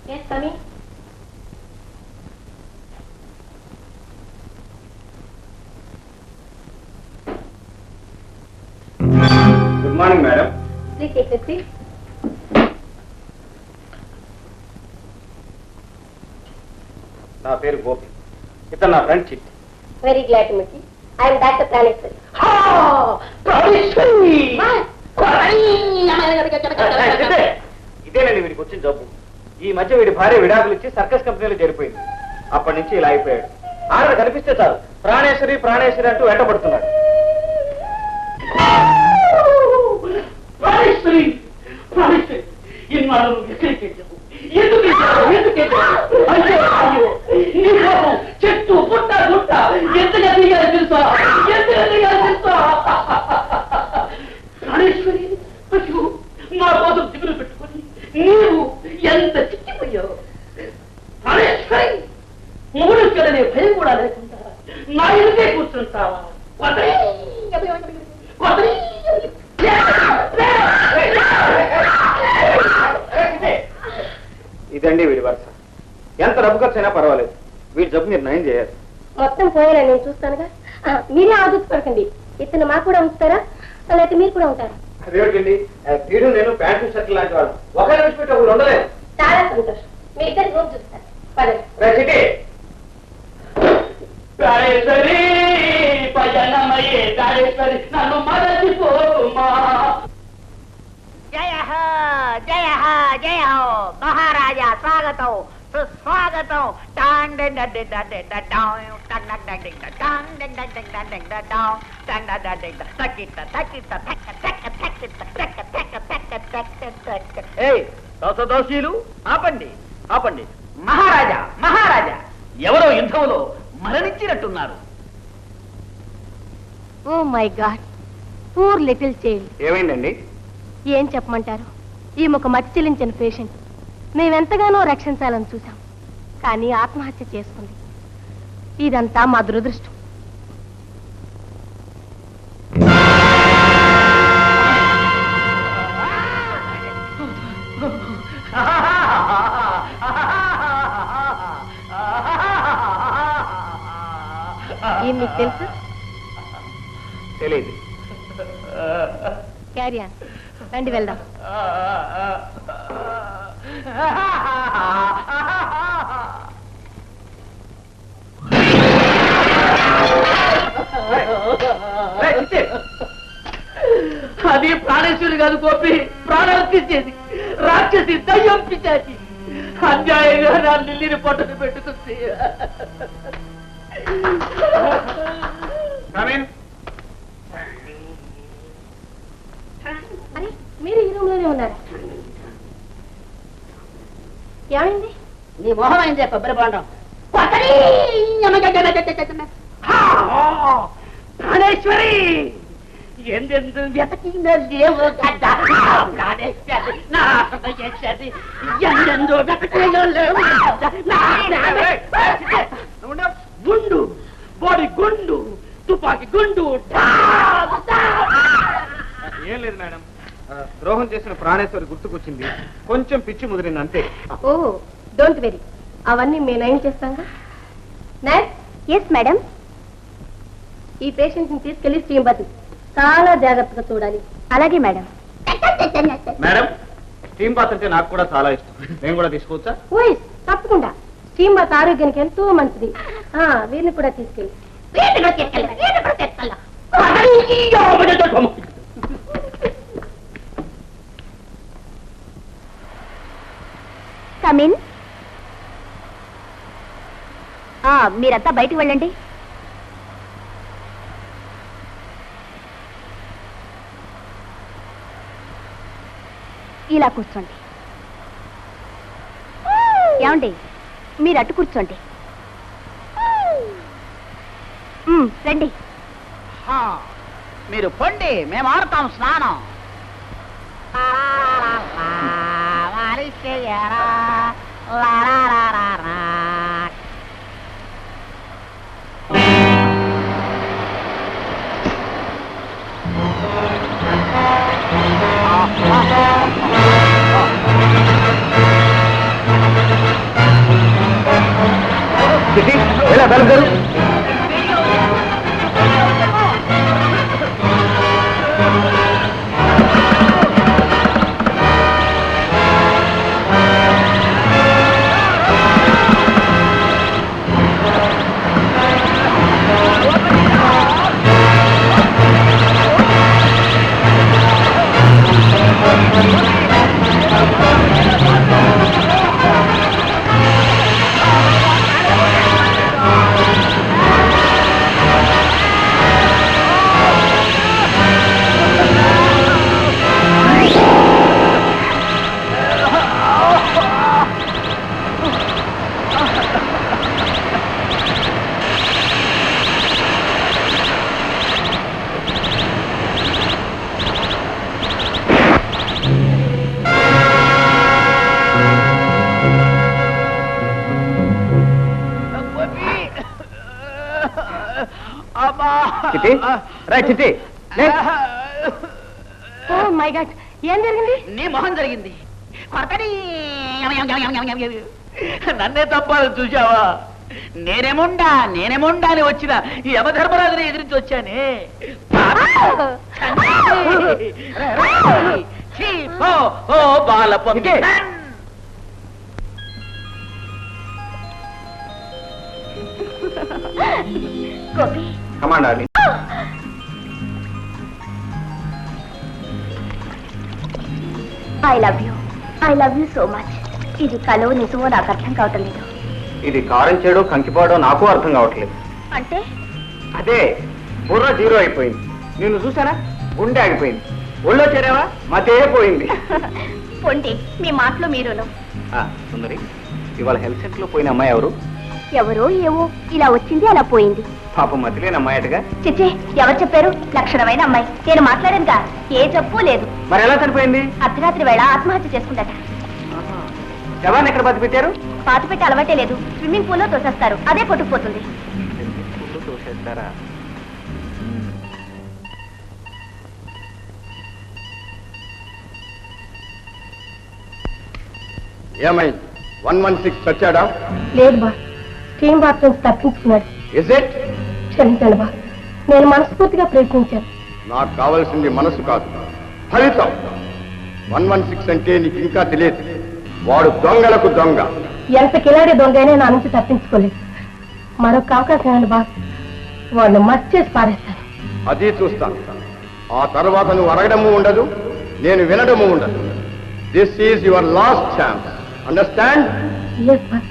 Yes, Tommy. Good morning madam. Please take a seat. నా పేరు గోపి, ఇతను నా ఫ్రెండ్ చిట్టి. Very glad to meet you. I am Dr. Praneshwari. ఇదేనండి వీడికి వచ్చిన జబ్బు. ఈ మధ్య వీడి భార్య విడాకులు ఇచ్చి సర్కస్ కంపెనీలో చేరిపోయింది. అప్పటి నుంచి ఇలా అయిపోయాడు. ఆవిడ కనిపిస్తే చాలు ప్రాణేశ్వరి ప్రాణేశ్వరి అంటూ వెంటబడుతున్నాడు. చెట్టు పుట్ట గుట్ట ఎంతగా దిగాలి తెలుసా? ప్రాణేశ్వరి, నా కోసం దిగులు పెట్టుకుని నీవు ఎంత చిక్కిపోయావు. ప్రాణేశ్వరి, మూడు కదనే భయం కూడా లేకుండా నా ఎదుటే కూర్చుంటావా? ఇదండి వీడి వరుస. ఎంత డబ్బు ఖర్చు అయినా పర్వాలేదు, వీడి జబ్బు మీరు నయం చేయాలి. మొత్తం పోయేలా నేను చూస్తానుగా. మీరే ఆదుకోకండి. ఇతను మాకు కూడా ఉంచుతారా, లేకపోతే మీరు కూడా ఉంటారా? అదేమిటండి, వీడు నేను ప్యాంటు షర్ట్ లాంటి వాళ్ళు ఒకరి నుంచి పెట్టి ఒకరు ఉండలేదు. చాలా సంతోషం. మీ ఇద్దరు రూమ్ చూస్తారు. పదండి. ప్రాణేశ్వరి, పయనమయ్యే ప్రాణేశ్వరి, నన్ను మరచిపోమా. జయ హో జయ హో జయ హో మహారాజా, స్వాగతం సుస్వాగతం. దోషీలు ఆపండి, ఆపండి. మహారాజా, మహారాజా, ఎవరో యుద్ధంలో మరణించినట్టున్నారు. Oh my god, poor little child. ఏమైందండి? ఏం చెప్పమంటారు? ఈ ఒక మతి చెల్లించిన పేషెంట్ మేమెంతగానో రక్షించాలని చూశాం, కానీ ఆత్మహత్య చేసుకుంది. ఇదంతా మా దురదృష్టం. ఏం మీకు తెలుసు? తెలియదు. క్యారియా రండి వెళ్దాం. అది ప్రాణేశ్వరి కాదు గోపి, ప్రాణాలు తీసేది రాక్షసి, దయ్యం, పిశాచి. అన్యాయంగా నా లిల్లిని పొట్టను పెట్టుకుంది. అరే మీరు ఈ రూమ్ లోనే ఉన్నారా? ఏమైంది? నీ మొహం అయిందే కొబ్బరి బాండం. ప్రాణేశ్వరి ఎందెందు వెతకిందేమో గడ్డ, ప్రాణేశ్వరి నాశనం చేసేది ఎందెందు వెతకిందేమో గుండు, బోడి గుండు, తుపాకి గుండు. ఏం లేదు మేడం, ద్రోహం చేసిన ప్రాణేశ్వరి గుర్తుకొచ్చింది, కొంచెం పిచ్చి ముదిరింది అంతే. ఓ డోంట్ వెరీ, అవన్నీ మేము నయం చేస్తాంగా. నైట్. Yes madam. ఈ పేషెంట్ ని తీసుకెళ్లి స్టీమ్ బాత్ చాలా జాగ్రత్తగా చూడాలి. అలాగే మేడం. మేడం, స్టీమ్ బాత్ అంటే నాకు కూడా చాలా ఇష్టం, నేను కూడా తీసుకోవచ్చా? ఓయ్ తప్పకుండా. స్టీమ్ బాత్ ఆరోగ్యానికి ఎంతో మంచిది. వీరిని కూడా తీసుకెళ్ళి. కమిన్. మీరంతా బయటికి వెళ్ళండి. ఇలా కూర్చోండి. ఏమండి, మీరు అటు కూర్చోండి. రండి. మీరు పొండి, మేము ఆడతాం స్నానం. ఎలా బయలుదేరు? చిట్టి, రా చిట్టి. ఓ మై గాడ్, ఏం జరిగింది? నీ మొహం జరిగింది. నన్నే తప్పాలని చూసావా? నేనేముండా అని వచ్చిన ఈ యమధర్మరాజుని ఎదిరించి వచ్చానే. బాలపొంగి Gopi, command darling. I love you so much. ఇది కలో నిజమో నాకు అర్థం కావటం లేదు. ఇది కారం చేయడో కంకిపోవడం నాకు అర్థం కావట్లేదు. అంటే అదే బుర్ర జీరో అయిపోయింది. నిన్ను చూసానా, గుండె ఆగిపోయింది. ఒళ్ళో చేరావా, మతే పోయింది. పొండి, మీ మాటలో మీరును. సుందరి, ఇవాళ హెల్త్ సెంటర్ లో పోయిన అమ్మాయి ఎవరు? ఎవరో ఏవో ఇలా వచ్చింది అలా పోయింది. పాపం మతిలేని అమ్మాయి అటగా. చిచ్చే, ఎవరు చెప్పారు? లక్షణమైన అమ్మాయి. నేను మాట్లాడానుగా, ఏ జబ్బు లేదు. మరి ఎలా చనిపోయింది? అర్ధరాత్రి వేళ ఆత్మహత్య చేసుకుందట. శవాన్ని ఎక్కడ బతి పెట్టారు? పాతి పెట్టి అలవాటే లేదు. స్విమ్మింగ్ పూల్ లో తోసేస్తారు, అదే కొట్టుకుపోతుంది. తోసేస్తారా? ఏమైంది? 116 చచ్చాడా? లేదు బా, స్టీమ్ బాత్ నుంచి తప్పించుకున్నాడు. Is it? క్షమించండి బా, నేను మనస్ఫూర్తిగా ప్రయత్నించాను. నాకు కావాల్సింది మనసు కాదు, ఫలితం 116 అంటే నీకు ఇంకా తెలియదు. వాడు దొంగలకు దొంగ. ఎంత కిలాడి దొంగైనా నా నుంచి తప్పించుకోలేదు. మరొక అవకాశం బాస్, వాడిని మర్చి చేసి పారేస్తాను. అది చూస్తాను. ఆ తర్వాత నువ్వు అడగడము ఉండదు, నేను వినడము ఉండదు. This is your last chance. Understand? Yes boss.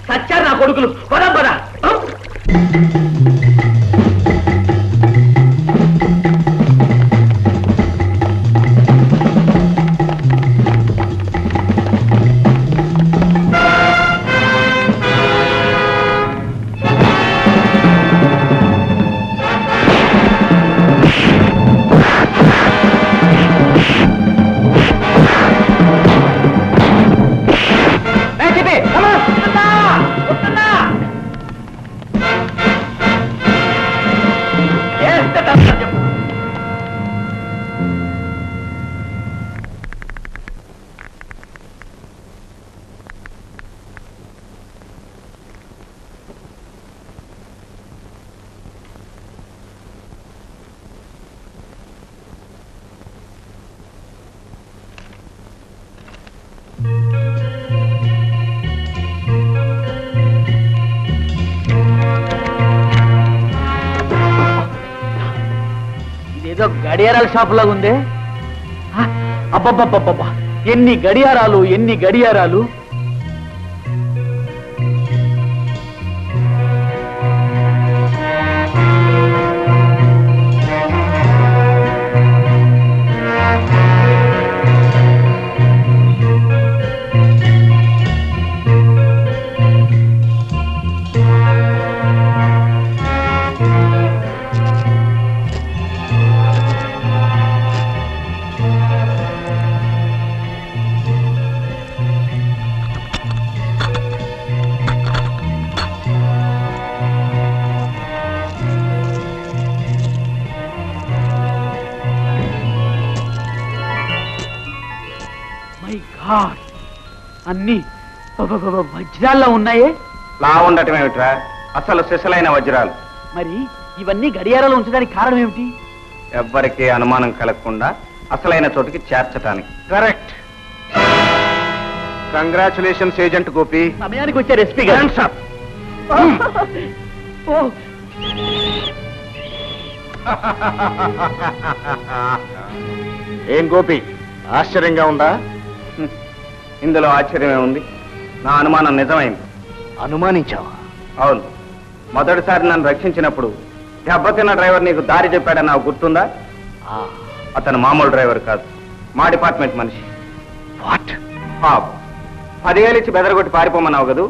సచ్చారు నా కొడుకులు. పద పద. ఇదేదో గడియారాల షాప్ లాగా ఉందే. అబ్బబ్బబ్బబ్బా, ఎన్ని గడియారాలు, ఎన్ని గడియారాలు. అన్ని వజ్రాల్లో ఉన్నాయే. లా ఉండటం ఏమిట్రా, అసలు సిసలైన వజ్రాలు. మరి ఇవన్నీ గడియారాలు ఉంచడానికి కారణం ఏమిటి? ఎవ్వరికీ అనుమానం కలగకుండా అసలైన చోటుకి చేర్చటానికి. కరెక్ట్. Congratulations agent Gopi. సమయానికి వచ్చారు ఎస్పీ గారు. ఏం గోపి, ఆశ్చర్యంగా ఉందా? ఇందులో ఆశ్చర్యమే ఉంది. నా అనుమానం నిజమైంది. అనుమానించావా? అవును, మొదటిసారి నన్ను రక్షించినప్పుడు దెబ్బతిన్న డ్రైవర్ నీకు దారి చెప్పాడని నాకు గుర్తుందా? అతను మామూలు డ్రైవర్ కాదు, మా డిపార్ట్మెంట్ మనిషి. వాట్? పాపం 10,000 ఇచ్చి బెదరగొట్టి పారిపోమన్నావు కదూ,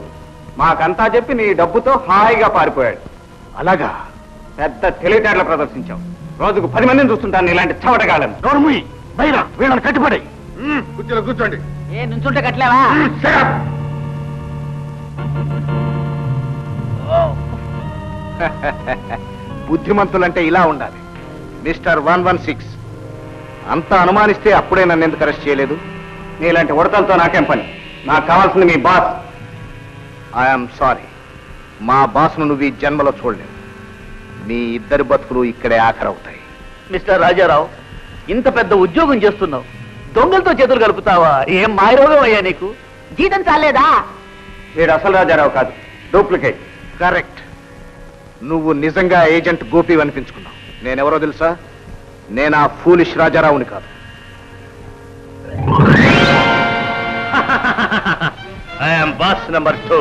మాకంతా చెప్పి నీ డబ్బుతో హాయిగా పారిపోయాడు. అలాగా? పెద్ద తెలివితేటలు ప్రదర్శించావు. రోజుకు 10 మందిని చూస్తుంటాను ఇలాంటి చవటగాళ్ళని. నోర్ముయ్, బైరా వీళ్ళని కట్టుబడి. కూర్చోండి కూర్చోండి. ఏ నుంచుంటే కట్టలేవా? బుద్ధిమంతులంటే ఇలా ఉండాలి. మిస్టర్ 116, అంత అనుమానిస్తే అప్పుడే నన్ను ఎందుకు అరెస్ట్ చేయలేదు? నీలాంటి ఉడతలతో నాకేం పని? నాకు కావాల్సింది మీ బాస్. ఐఎమ్ సారీ, మా బాస్ను నువ్వు ఈ జన్మలో చూడలేదు. మీ ఇద్దరి బతుకులు ఇక్కడే ఆఖరవుతాయి. మిస్టర్ రాజారావు, ఇంత పెద్ద ఉద్యోగం చేస్తున్నావు, దొంగలతో చేతులు కలుపుతావా? ఏం మాయరోగం అయ్యా నీకు? జీతం చాలేదా? వీడు అసలు రాజారావు కాదు, డూప్లికేట్. కరెక్ట్. నువ్వు నిజంగా ఏజెంట్ గోపి అనిపించుకున్నావు. నేనెవరో తెలుసా? నేను ఆ ఫూలిష్ రాజారావుని కాదు. I'm boss number 2.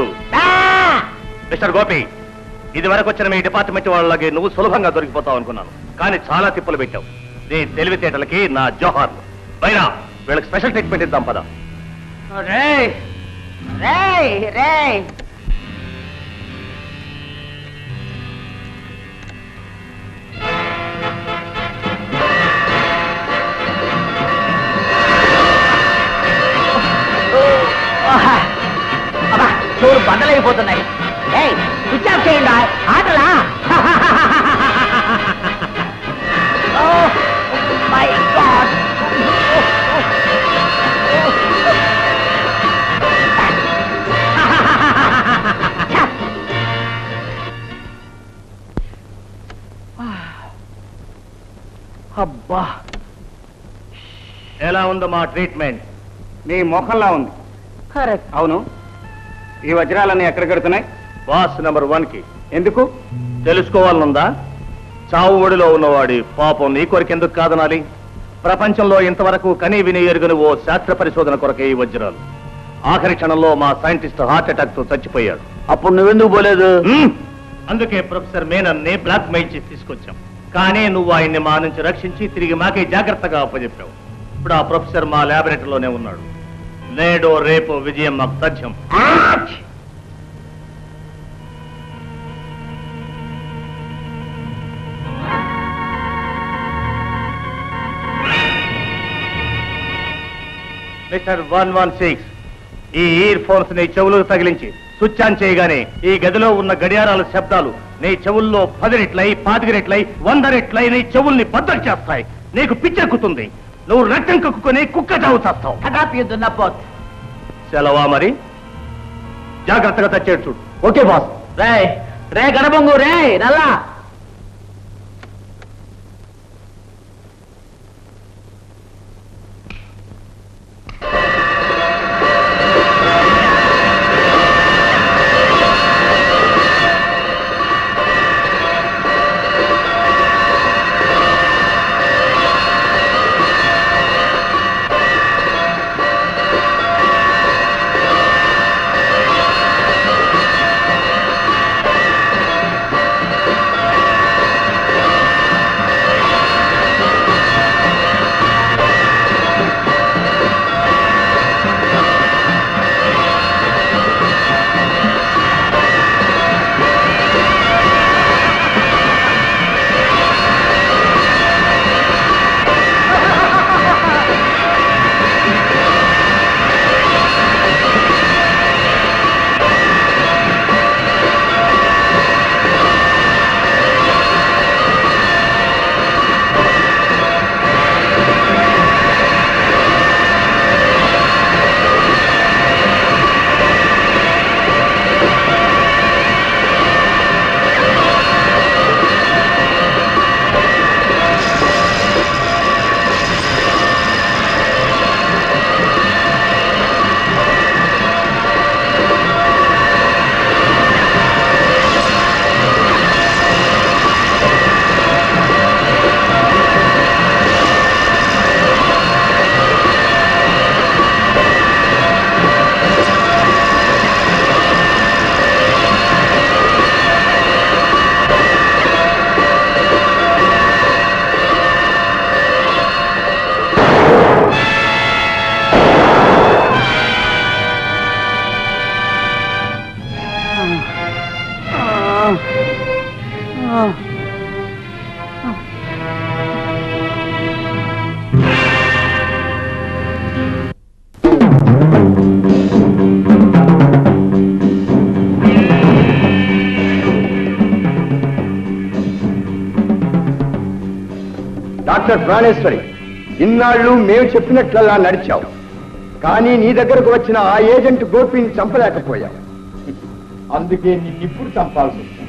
Mister Gopi, ఇది వరకు వచ్చిన మీ డిపార్ట్మెంట్ వాళ్ళకి నువ్వు సులభంగా దొరికిపోతావు అనుకున్నాను, కానీ చాలా తిప్పులు పెట్టావు. నీ తెలివితేటలకి నా జోహార్లు. పైన వీళ్ళకి స్పెషల్ ట్రీట్మెంట్ ఇద్దాం పద. రేయ్ రేయ్ రేయ్, చూడు బండలైపోతున్నాయి. ఏయ్, స్విచ్ ఆఫ్ చేయండి ఆటలా. మై గాడ్, అబ్బా, ఎలా ఉందో మా ట్రీట్మెంట్? నీ ముఖంలా ఉంది. కరెక్ట్. అవును, ఈ వజ్రాలన్నీ ఎక్కడ కడుతున్నాయి? బాస్ నెంబర్ 1కి. ఎందుకు తెలుసుకోవాలనుందా? చావు ఒడిలో ఉన్నవాడి పాపం నీ కొరకెందుకు కాదనాలి? ప్రపంచంలో ఇంతవరకు కనీ విని ఎరుగని ఓ శాస్త్ర పరిశోధన కొరకే ఈ వజ్రాలు. ఆఖరి క్షణంలో మా సైంటిస్ట్ హార్ట్ అటాక్ తో చచ్చిపోయాడు. అప్పుడు నువ్వెందుకు పోలేదు? అందుకే ప్రొఫెసర్ మేనన్ని బ్లాక్ మెయిల్ చేసి తీసుకొచ్చాం. కానీ నువ్వు ఆయన్ని మా నుంచి రక్షించి తిరిగి మాకే జాగ్రత్తగా అప్పచెప్పావు. ఇప్పుడు ఆ ప్రొఫెసర్ మా ల్యాబొరేటరీలోనే ఉన్నాడు. నేడో రేపు విజయం మాకు తథ్యం. మిస్టర్ 116, ఈ ఇయర్ ఫోన్స్ నీ చెవులకు తగిలించి స్విచ్ ఆన్ చేయగానే ఈ గదిలో ఉన్న గడియారాల శబ్దాలు నీ చెవుల్లో 10 రెట్లై 25 రెట్లై 100 రెట్లై నీ చెవుల్ని బద్దలు చేస్తాయి. నీకు పిచ్చెక్కుతుంది. నువ్వు రక్తం కక్కుని కుక్క చావు చేస్తావు. సెలవా మరి? జాగ్రత్తగా తచ్చేడు చూడు. Okay boss. రే రే గణబొంగు, రే నల్లా. డాక్టర్ ప్రాణేశ్వరి, ఇన్నాళ్ళు మేము చెప్పినట్లలా నడిచావు. కానీ నీ దగ్గరకు వచ్చిన ఆ ఏజెంట్ గోపిని చంపలేకపోయావు. అందుకే నీకు ఇప్పుడు చంపాల్సి వచ్చింది.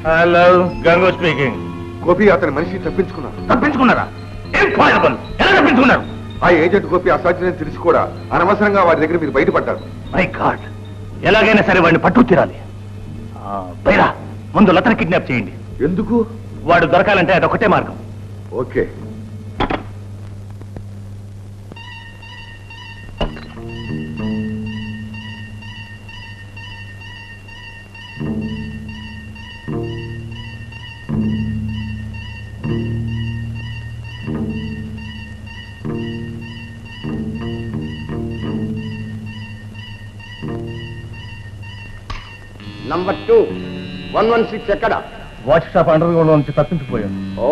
Hello, గంగో speaking. గోపి అతని మనిషి తప్పించుకున్నారు. తప్పించుకున్నారా? ఇంపాసిబుల్. ఎలా తప్పించుకున్నారు? ఆ ఏజెంట్ గోపి అసాధ్యం తెలిసి కూడా అనవసరంగా వాడి దగ్గర మీరు బయటపడ్డారు. మై గాడ్, ఎలాగైనా సరే వాడిని పట్టు తీరాలి. బైరా, ముందు లతను కిడ్నాప్ చేయండి. ఎందుకు? వాడు దొరకాలంటే అదొకటే మార్గం. ఓకే. నంబర్ 2 116 ఎక్కడ? వాచ్ షాప్ అండర్ గ్రౌండ్ నుంచి తప్పించిపోయాడు. ఓ,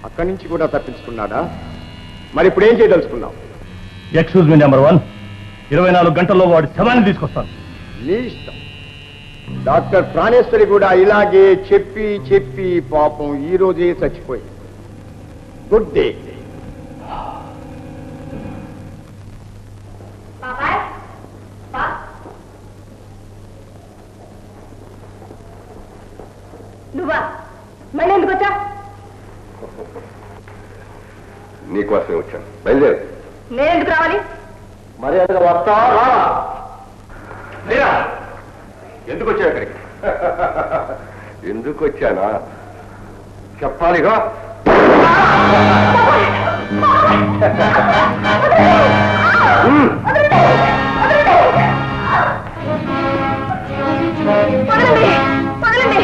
అక్కడి నుంచి కూడా తప్పించుకున్నాడా? మరి ఇప్పుడు ఏం చేయదలుచుకున్నావు? ఎక్స్క్యూజ్ మీ నెంబర్ 1, 24 గంటల్లో వాడి శవాన్ని తీసుకొస్తాను. నీ ఇష్టం. డాక్టర్ ప్రాణేశ్వరి కూడా ఇలాగే చెప్పి చెప్పి పాపం ఈ రోజే చచ్చిపోయింది. Good day. నువ్వా? మళ్ళీ ఎందుకు వచ్చా? నీకోసమే వచ్చాను. బయలుదేరు. నేనెందుకు రావాలి? మర్యాదగా వస్తావా రావా? లేరా? ఎందుకు వచ్చావు ఇక్కడికి? ఎందుకు వచ్చానా చెప్పాలిగా. వదలండి, వదలండి.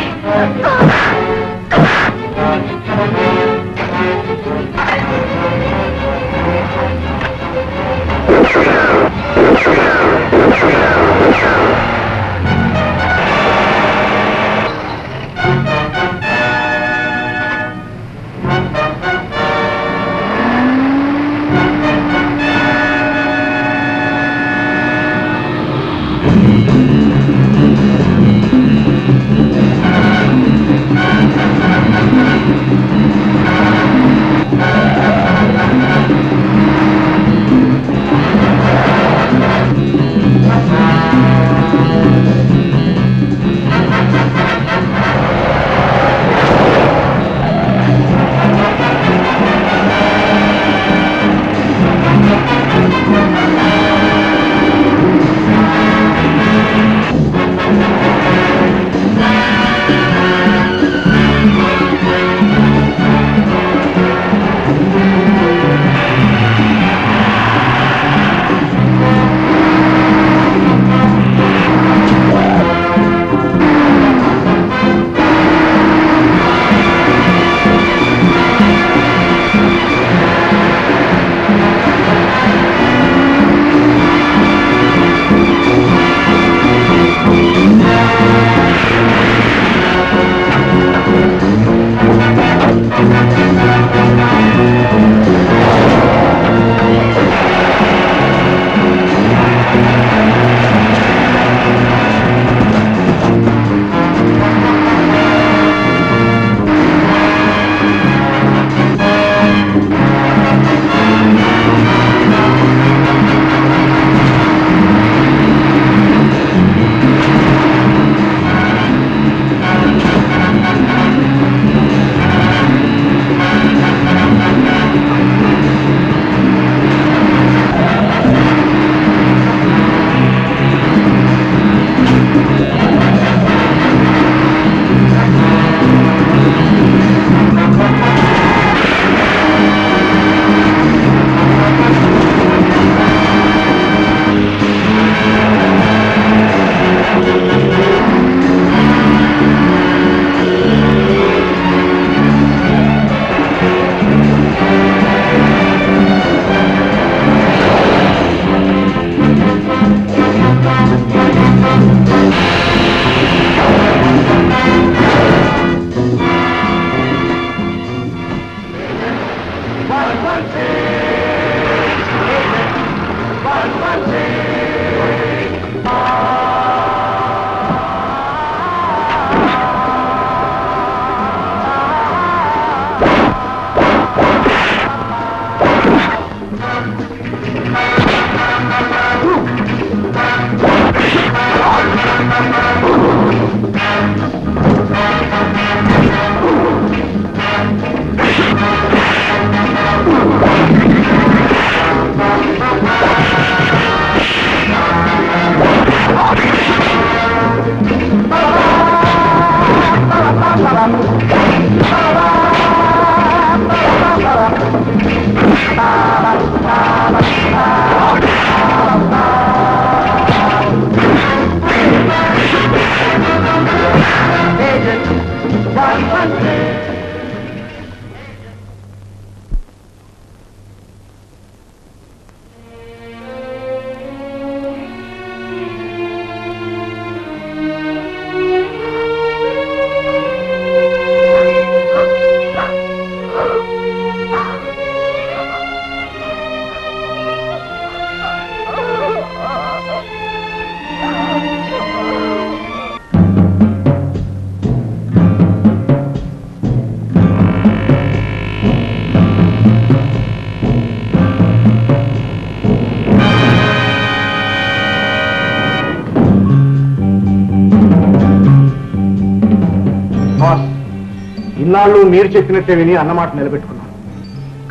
ఇన్నాళ్ళు మీరు చెప్పినట్టే విని అన్నమాట నిలబెట్టుకున్నాను.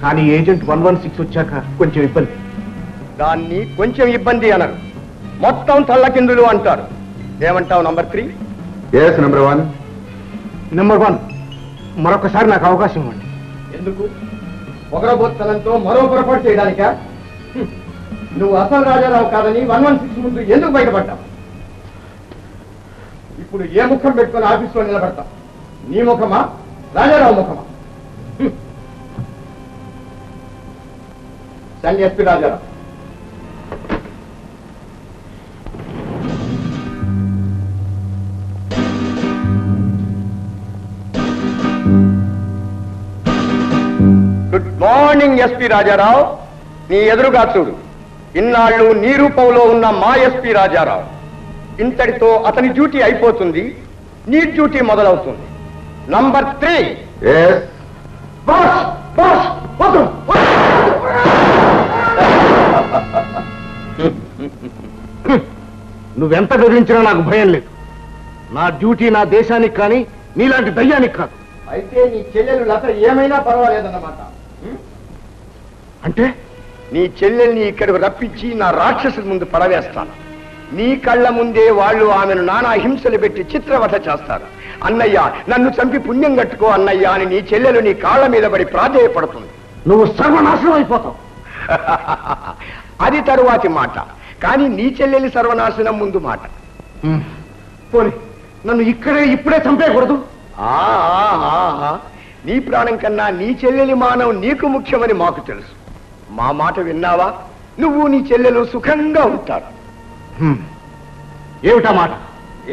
కానీ ఏజెంట్ 116 వచ్చాక కొంచెం ఇబ్బంది. దాన్ని కొంచెం ఇబ్బంది అనరు, మొత్తం తల్లకిందులు అంటారు. ఏమంటావు నంబర్ 3? Yes number 1. నెంబర్ 1, మరొకసారి నాకు అవకాశం ఇవ్వండి. ఎందుకు? పొగరబోత్తనంతో మరో పొరపాటు చేయడానికా? నువ్వు అసలు రాజారావు కాదని 116 ముందు ఎందుకు బయటపడ్డావు? ఇప్పుడు ఏ ముఖం పెట్టుకుని ఆఫీసులో నిలబడతావు? నీ ముఖమా, రాజారావు ముఖమా? సండి SP Rajarao. Good morning SP Rajarao. నీ ఎదురుగా చూడు, ఇన్నాళ్ళు నీ రూపంలో ఉన్న మా ఎస్పీ రాజారావు. ఇంతటితో అతని డ్యూటీ అయిపోతుంది, నీ డ్యూటీ మొదలవుతుంది. నంబర్ 3. ఎస్ బాస్ బాస్ వద్దు. నువ్వెంత బెదిరించినా నాకు భయం లేదు. నా డ్యూటీ నా దేశానికి కానీ నీలాంటి దయ్యానికి కాదు. అయితే నీ చెల్లెలు లత ఏమైనా పర్వాలేదన్నమాట. అంటే నీ చెల్లెల్ని ఇక్కడికి రప్పించి నా రాక్షసుల ముందు పడవేస్తాను. నీ కళ్ళ ముందే వాళ్ళు ఆమెను నానా హింసలు పెట్టి చిత్రవధ చేస్తారు. అన్నయ్య, నన్ను చంపి పుణ్యం కట్టుకో అన్నయ్య అని నీ చెల్లెలు నీ కాళ్ళ మీద పడి ప్రాధేయపడుతుంది. నువ్వు సర్వనాశనం అయిపోతావు. అది తరువాతి మాట, కానీ నీ చెల్లెలి సర్వనాశనం ముందు మాట. పోనీ నన్ను ఇప్పుడే చంపేయకూడదు. నీ ప్రాణం కన్నా నీ చెల్లెలి మానవం నీకు ముఖ్యమని మాకు తెలుసు. మా మాట విన్నావా? నువ్వు నీ చెల్లెలు సుఖంగా ఉంటారు. ఏమిటా మాట?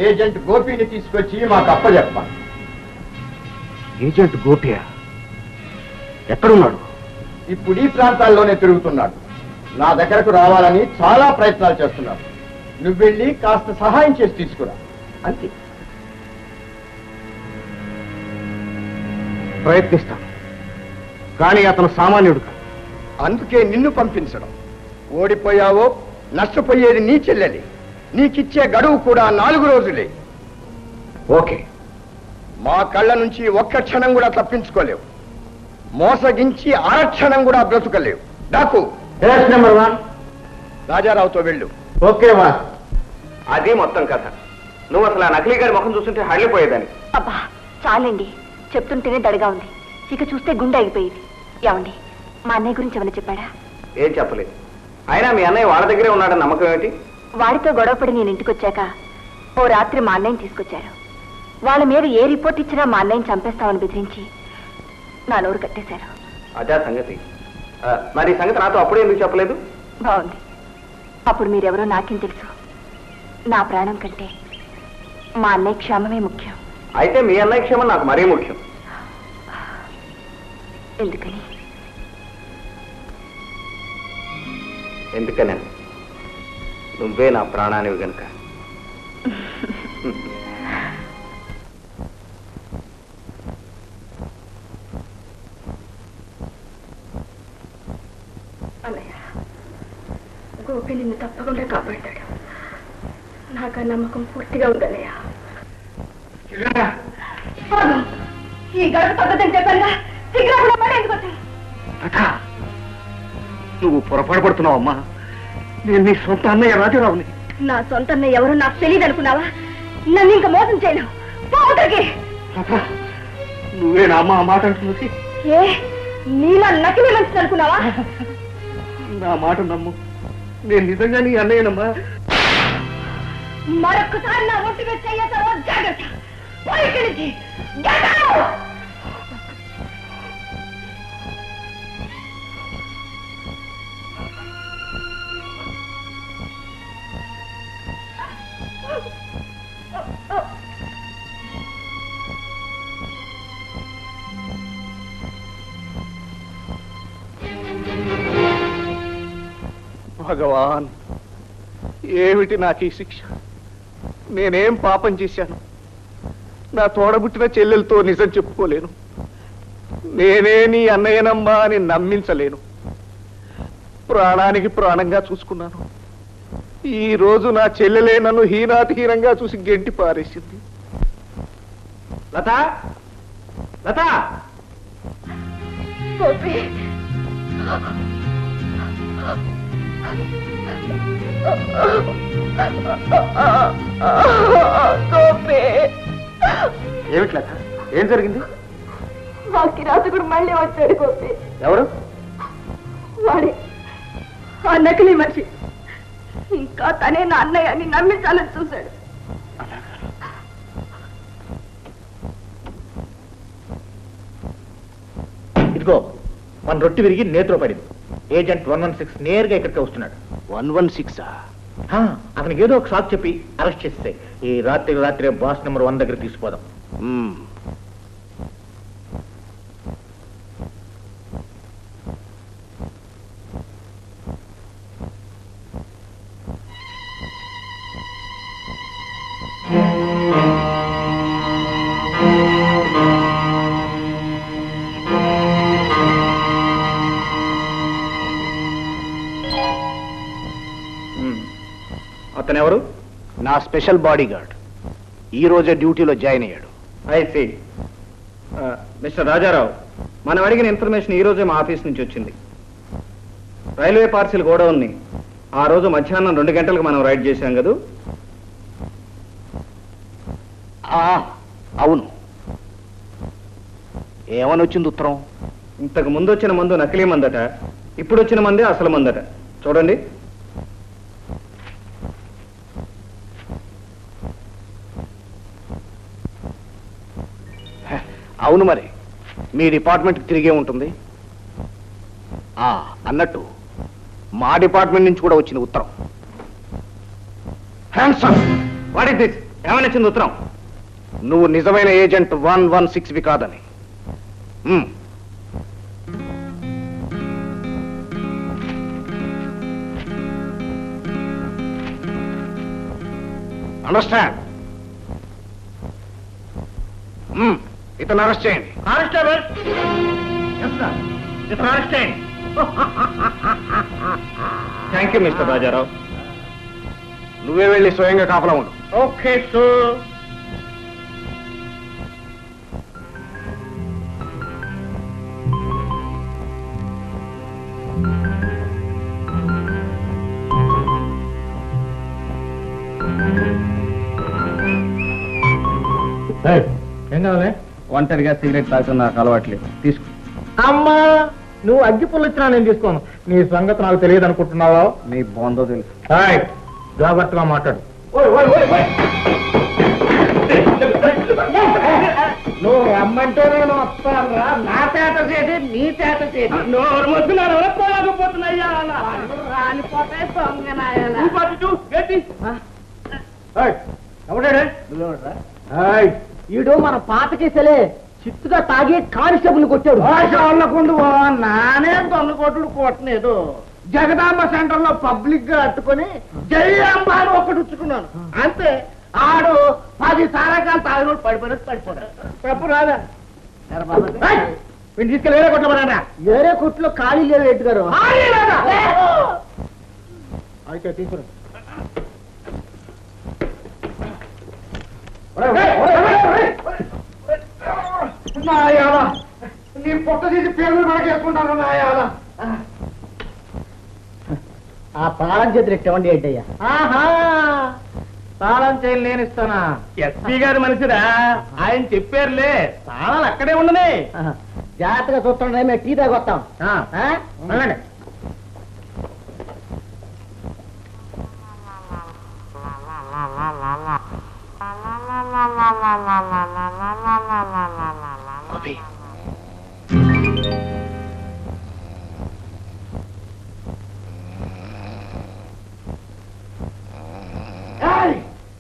ఏజెంట్ గోపిని తీసుకొచ్చి మాకు అప్పచెప్పాలి. ఏజెంట్ గోపియా? ఎక్కడున్నాడు? ఇప్పుడు ఈ ప్రాంతాల్లోనే తిరుగుతున్నాడు. నా దగ్గరకు రావాలని చాలా ప్రయత్నాలు చేస్తున్నాడు. నువ్వు వెళ్ళి కాస్త సహాయం చేసి తీసుకురా, అంతే. ప్రయత్నిస్తాను, కానీ అతను సామాన్యుడు కాదు. అందుకే నిన్ను పంపించడం. ఓడిపోయావో నష్టపోయేది నీ చెల్లెలి. నీకిచ్చే గడువు కూడా 4 రోజులే. ఓకే. మా కళ్ళ నుంచి ఒక్క క్షణం కూడా తప్పించుకోలేవు. మోసగించి అరక్షణం కూడా బ్రతుకలేవు. డాకు నెంబర్ 1. రాజారావుతో వెళ్ళు. ఓకే వా. అది మొత్తం కథ. నువ్వు అసలు ఆ నకిలీ గారి ముఖం చూస్తుంటే హళ్ళిపోయేదని. అబ్బా చాలండి, చెప్తుంటేనే దడగా ఉంది. ఇక చూస్తే గుండె ఆగిపోయేది. ఏమండి, మా అన్నయ్య గురించి ఏమైనా చెప్పాడా? ఏం చెప్పలేదు. అయినా మీ అన్నయ్య వాళ్ళ దగ్గరే ఉన్నాడని నమ్మకం ఏమిటి? వాడితో గొడవపడి నేను ఇంటికి వచ్చాక ఓ రాత్రి మా అన్నయ్యని తీసుకొచ్చారు. వాళ్ళ మీద ఏ రిపోర్ట్ ఇచ్చినా మా అన్నయ్యని చంపేస్తామని బెదిరించి నా నోరు కట్టేశారు. అదే సంగతి. మరి ఈ సంగతి నాతో అప్పుడే ఎందుకు చెప్పలేదు? బాగుంది. అప్పుడు మీరెవరో నాకేం తెలుసు. నా ప్రాణం కంటే మా అన్నయ్య క్షేమమే ముఖ్యం. అయితే మీ అన్నయ్య క్షేమం నాకు మరీ ముఖ్యం. ఎందుకని? ఎందుకనే? నువ్వే నా ప్రాణానివి గనుక. అన్నయ్య, గోపి నిన్ను తప్పకుండా కాపాడతాడు. నాకు ఆ నమ్మకం పూర్తిగా ఉందన్నయ్య. ఈ గడప తగ్గదని చెప్పానుగా, సిగ్గురాకుండా పడి ఎందుకు వచ్చాను? నువ్వు పొరపాటు పడుతున్నావమ్మా. నేను నీ సొంత అన్నయ్య రాజారావుని. నా సొంత అన్నయ్య ఎవరో నాకు తెలియదు అనుకున్నావా? నన్ను ఇంకా మోసం చేయలేవు. పోతకి నువ్వేనా అమ్మ ఆ మాట అంటున్నది? ఏ నీలా నకిలీ మనిషి అనుకున్నావా? నా మాట నమ్ము, నేను నిజంగా నీ అన్నయ్యనమ్మా. మరొక్కసారి నా ఒంటిగా చెయ్యతావో జాగ్రత్త. పోయి ఇక్కడి నుంచి. Get out! భగవాన్, ఏమిటి నాకు ఈ శిక్ష? నేనేం పాపం చేశాను? నా తోడబుట్టిన చెల్లెలతో నిజం చెప్పుకోలేను. నేనే నీ అన్నయ్యనమ్మా అని నమ్మించలేను. ప్రాణానికి ప్రాణంగా చూసుకున్నాను. ఈ రోజు నా చెల్లెలే నన్ను హీనాతిహీనంగా చూసి గెంటి పారేసింది. లత, లత! గోపి, గోపి, ఏమిటి లత? ఏం జరిగింది? ఆ కిరాతకుడు మళ్ళీ వచ్చాడు గోపి. ఎవరు? వాడే ఆ నకిలీ మనిషి. ఇంకా తనే నా అన్నయ్యని నమ్మించాలని చూశాడు. ఇదిగో మన రొట్టి విరిగి నేత్రో పడింది. ఏజెంట్ 116 నేరుగా ఇక్కడికి వస్తున్నాడు. 116? అతనికి ఏదో ఒక షాక్ చెప్పి అరెస్ట్ చేస్తే ఈ రాత్రే బాస్ నెంబర్ 1 దగ్గర తీసుకుపోదాం. అతనెవరు? నా స్పెషల్ బాడీ గార్డ్. ఈ రోజే డ్యూటీలో జాయిన్ అయ్యాడు. I see. మిస్టర్ రాజారావు, మనం అడిగిన ఇన్ఫర్మేషన్ ఈ రోజే మా ఆఫీస్ నుంచి వచ్చింది. రైల్వే పార్సిల్ గోడౌన్ని ఆ రోజు మధ్యాహ్నం 2 గంటలకు మనం రైడ్ చేశాం కదా? అవును. ఏమని వచ్చింది ఉత్తరం? ఇంతకు ముందు వచ్చిన మందు నకిలీ మందట, ఇప్పుడు వచ్చిన మందే అసలు మందట. చూడండి. అవును, మరి మీ డిపార్ట్మెంట్కి తిరిగే ఉంటుంది. అన్నట్టు మా డిపార్ట్మెంట్ నుంచి కూడా వచ్చిన ఉత్తరం. హ్యాండ్సమ్! What is this? ఏమని వచ్చింది ఉత్తరం? నువ్వు నిజమైన ఏజెంట్ 116వి కాదని. అండర్స్టాండ్? ఇతను అరెస్ట్ చేయండి. కానిస్టేబుల్, ఇతను అరెస్ట్ చేయండి. Thank you mister Rajarao. నువ్వే వెళ్ళి స్వయంగా కాపలా ఉండు. Okay sir. ఏం కావాలి? ఒంటరిగా సిగరెట్ తాగుతున్న నాకు అలవాట్లేదు. తీసుకో. అమ్మా, నువ్వు అగ్గి పుల్ల ఇచ్చినా నేను తీసుకోను. నీ సంగతి నాకు తెలియదు అనుకుంటున్నావా? నీ బాగుందో తెలుసు. జాగ్రత్తగా మాట్లాడు. నువ్వు రమ్మంటే నేను వస్తానురా. నా చేత చేసి నీ చేత చేసి రాలిపోతాయి దొంగనాయాల. ఈడు మన పాత కేసలే చిత్తుగా తాగి కానిస్టేబుల్ కొట్టాడు. నానే దొంగ కొట్టుడు కొట్టలేదు. జగదాంబ సెంటర్ లో పబ్లిక్ గా అట్టుకొని జై అంబ అని ఒకటి ఉచ్చుకున్నాను అంతే. ఆడు 10 సారాకాలు తాగినోడు పడిపోయాడు. తప్పు రాదా? వీళ్ళు తీసుకెళ్ళి వేరే కొట్లో పడా. వేరే కొట్లో ఖాళీ లేవు ఎట్టు గారు. అయితే తీసుకురా. నీ పొట్ట తీసి పేర్లు మనకేసుకుంటాను నాయాల. ఆ తాళం చేతులు ఎట్టవండి ఏంటయ్యా? తాళం చేయలు నేను ఇస్తానా ఎస్పీ గారి మనిషిరా ఆయన చెప్పారులే తాళాలు అక్కడే ఉండనే జాగ్రత్తగా చూస్తుండే మేము టీ తాగొస్తాం వెళ్ళండి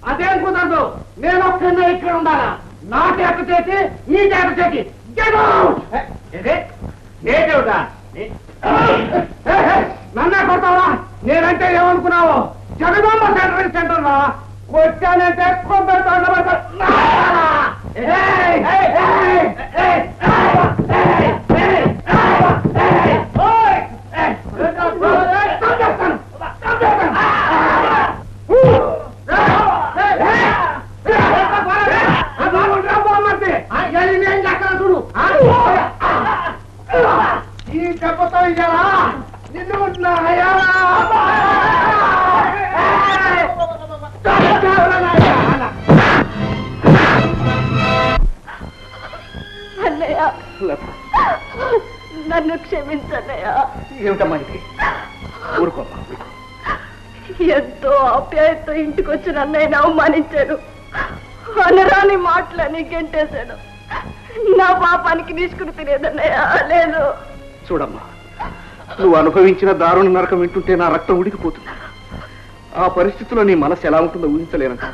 అదేం కుదరదు నేను ఒక్కనే ఇక్కడ ఉండాలా నా చేత చేసి నీ చేత చేసి నన్నే కొడతావా నేనంటే ఏమనుకున్నావు జగదాంబ సెంటర్ సెంటర్ రా వచ్చానంటే చూడు ఈ దెబ్బతో ఇయ్యాలా నిన్ను అన్నయ్య నన్ను క్షమించన్నయ్య. ఏమిటమ్మా ఇది ఊరుకోమ్మా ఎంతో ఆప్యాయతో ఇంటికి వచ్చిన అన్నయ్యని అవమానించాను. అనరాని మాటలని గెంటేశాను. నా పాపానికి నిష్కృతి లేదన్నయ్య లేదు. చూడమ్మా నువ్వు అనుభవించిన దారుణ నరకం వింటుంటే నా రక్తం ఉడికిపోతుంది. ఆ పరిస్థితిలో నీ మనసు ఎలా ఉంటుందో ఊహించలేనంట.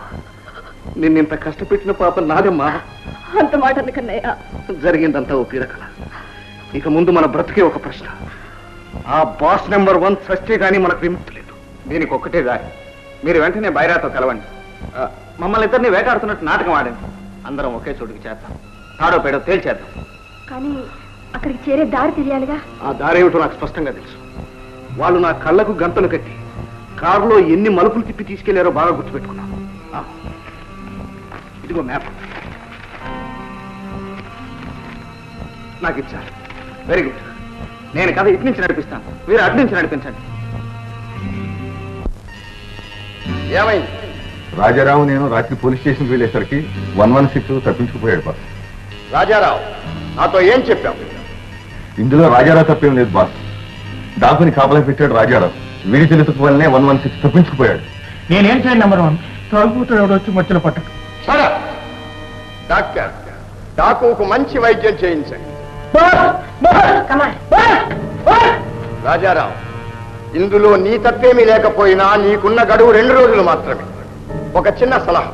నిన్నింత కష్టపెట్టిన పాపం నాదమ్మా. అంత మాట అందుకన్నయ్య. జరిగిందంతా ఓ పీడకల. ఇక ముందు మన బ్రతికే ఒక ప్రశ్న. ఆ బాస్ నెంబర్ 1 సస్తే గానీ మనకు విముక్తి లేదు. దీనికి ఒక్కటే దారి. మీరు వెంటనే బైరాతో కలవండి. మమ్మల్ని ఇద్దరిని వేటాడుతున్నట్టు నాటకం ఆడండి. అందరం ఒకే చోటుకి చేద్దాం. తాడో పేడో తేల్చేద్దాం. కానీ అక్కడికి చేరే దారి తెలియాలిగా. ఆ దారేమిటో నాకు స్పష్టంగా తెలుసు. వాళ్ళు నా కళ్ళకు గంతలు కట్టి కారులో ఎన్ని మలుపులు తిప్పి తీసుకెళ్లారో బాగా గుర్తుపెట్టుకున్నాను. ఇదిగో మ్యాప్ నాకు ఇచ్చారు. Very good. నేను కథ ఇటు నుంచి నడిపిస్తాను, మీరు అటు నుంచి నడిపించండి. ఏమైంది? రాజారావు నేను రాత్రి పోలీస్ స్టేషన్కి వెళ్ళేసరికి 116 తప్పించుకుపోయాడు బాస్. రాజారావు నాతో ఏం చెప్పావు? ఇందులో రాజారావు తప్పేం లేదు బాస్. డాకుని కాపలా పెట్టాడు రాజారావు. వీడి తెలుసుకు వల్లనే 116 తప్పించుకుపోయాడు. నేనేం చేయండి నెంబర్ 1 తాగుతూ ఎవడో వచ్చి మధ్యలో పట్టకు. సరే డాక్టర్, డాకుకు మంచి వైద్యం చేయించండి. రాజారావు, ఇందులో నీ తప్పేమీ లేకపోయినా నీకున్న గడువు 2 రోజులు మాత్రమే. ఒక చిన్న సలహా,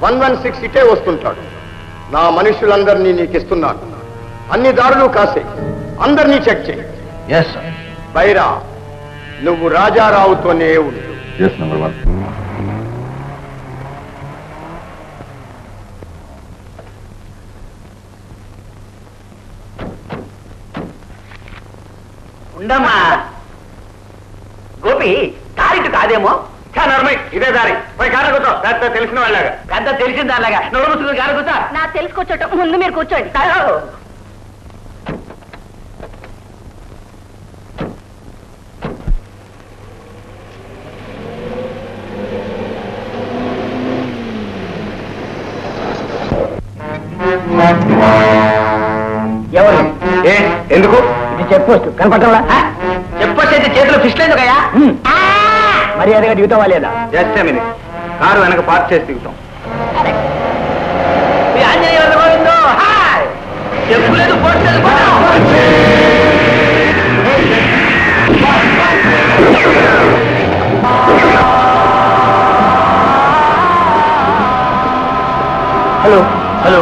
116 ఇటే వస్తుంటాడు. నా మనుషులందరినీ నీకు ఇస్తున్నాను. అన్ని దారులు కాసే, అందరినీ చెక్ చేయి. బైరా, నువ్వు రాజారావుతోనే ఉండు. నెంబర్ 1. ఉండమ్మా గోపి, దారిటు కాదేమో. ఇదే దారి. పోయి కారు కూర్చో. పెద్ద తెలిసిన వాళ్ళగా. పెద్ద తెలిసిన దానిలాగా నోరు ముసుకుని కారు కూర్చో. నా తెలిసి కూర్చోటం ముందు మీరు కూర్చోండి. ఎవరు? ఎందుకు? ఇది చెప్పొచ్చు కనపడటంలా. చెప్పొచ్చైతే చేతిలో ఫిస్ట్ ఎందుకయ్యా? మర్యాదగా దిగుతావా లేదా? Just a minute. కారు వెనక పార్క్ చేసి దిగుతాం. మీ ఆంజనేయ గోవిందో. హాయ్, చెప్పులేదు పోస్టలేదు. Hello hello.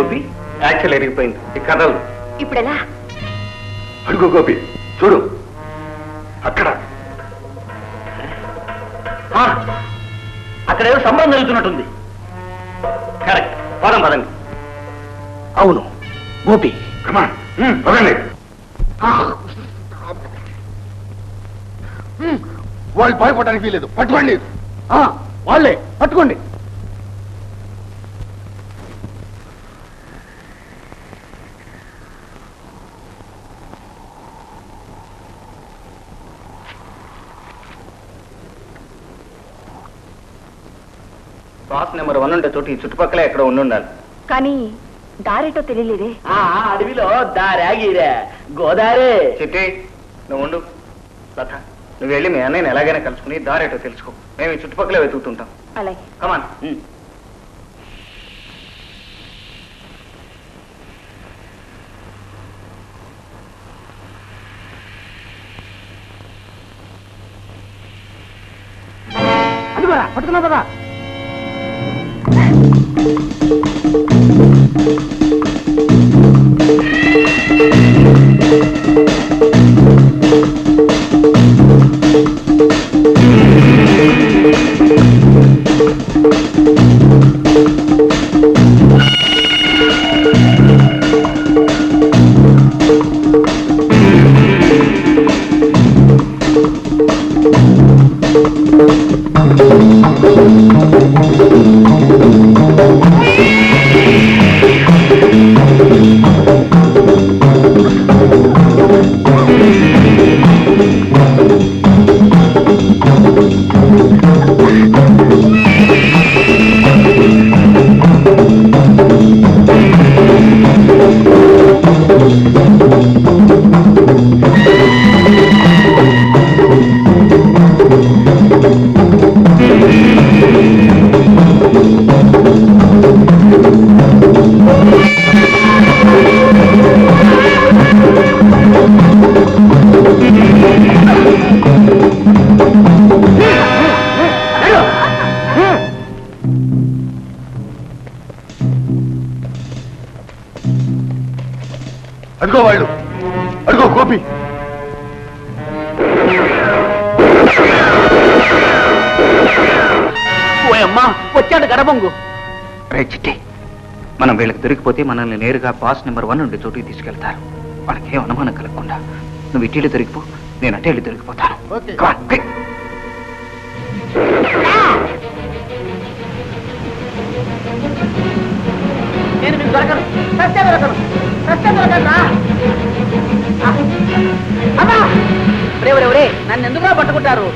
గోపి యాక్చువల్ ఎరిగిపోయింది ఈ కథలు. ఇప్పుడు ఎలా? అడుగు గోపి, చూడు అక్కడ. అక్కడ ఏదో సంబంధం జరుగుతున్నట్టుంది. కరెక్ట్, పదం పదండి. అవును గోపి. కమాన్ పదండి. వాళ్ళు పారిపోవడానికి వీలేదు, పట్టుకోండి. వాళ్ళే పట్టుకోండి. బాస్ నెంబర్ 1 ఉండే చోటు ఈ చుట్టుపక్కల ఎక్కడ ఉండాలి. కానీ దారేటో తెలియలేదే. అడవిలో దారాగిరా గోదారే. చిట్టి నువ్వు ఉండు. లత నువ్వు వెళ్ళి మీ అన్నయ్యని ఎలాగైనా కలుసుకుని దారేటో తెలుసుకో. మేము ఈ చుట్టుపక్కల వెతుకుతుంటాం. అలాగే. కమాన్. అందుకోరా పట్టుకున్నా కదా. అడుగో వాళ్ళు, అడుగో గోపి. ఓయమ్మా వచ్చాడు గడబొంగు. రే చిట్టి, మనం వీళ్ళకి దొరికిపోతే మనల్ని నేరుగా బాస్ నెంబర్ 1 ఉండే చోటుకి తీసుకెళ్తారు. వాళ్ళకేం అనుమానం కలగకుండా నువ్వు ఇటీలు దొరికిపో, నేను అటేళ్ళు దొరికిపోతాను. Come on, quick. నేను మీకు దొరకను, సత్యం దొరకను, సత్యం దొరకను. అమ్మా ఒరే నన్ను ఎందుకు పట్టుకుంటారు?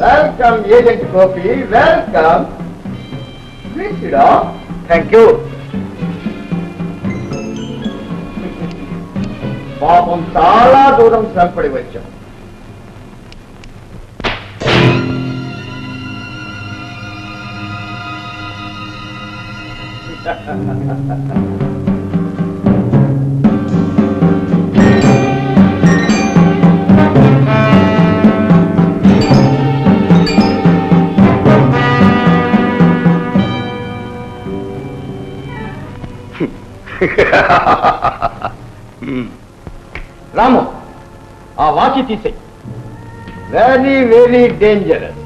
Welcome agent Gopi, welcome. Thank you. పాపం చాలా దూరం శ్రమపడి వచ్చాం. రాము, ఆ వాచి తీసేయి. Very very dangerous.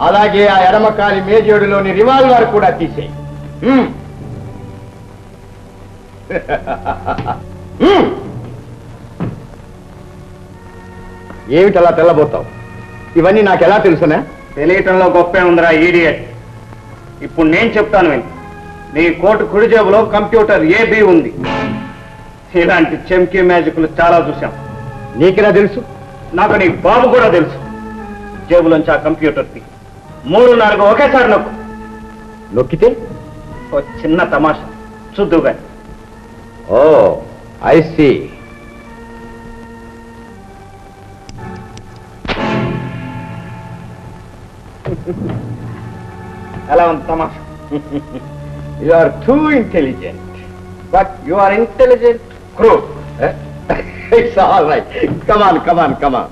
అలాగే ఆ ఎడమకాలి మేజోడులోని రివాల్వర్ కూడా తీసేయి. ఏమిటలా తెల్లబోతావు? ఇవన్నీ నాకెలా తెలుసునా? తెలియటంలో గొప్పే ఉందిరా ఈడియట్. ఇప్పుడు నేను చెప్తాను విను. నీ కోటు కుడి జేబులో కంప్యూటర్ AB ఉంది. ఇలాంటి చెంకీ మ్యాజిక్లు చాలా చూశాం. నీకెలా తెలుసు? నాకు నీ బాబు కూడా తెలుసు. జేబులోంచి ఆ కంప్యూటర్ 3-4 ఒకేసారి నొక్కు. నొక్కితే ఓ చిన్న తమాషా. చూద్దుగా. Oh I see. ఎలా ఉంది తమాషా? You are too intelligent, but you are intelligent క్రూర్. It's all right. Come on come on come on.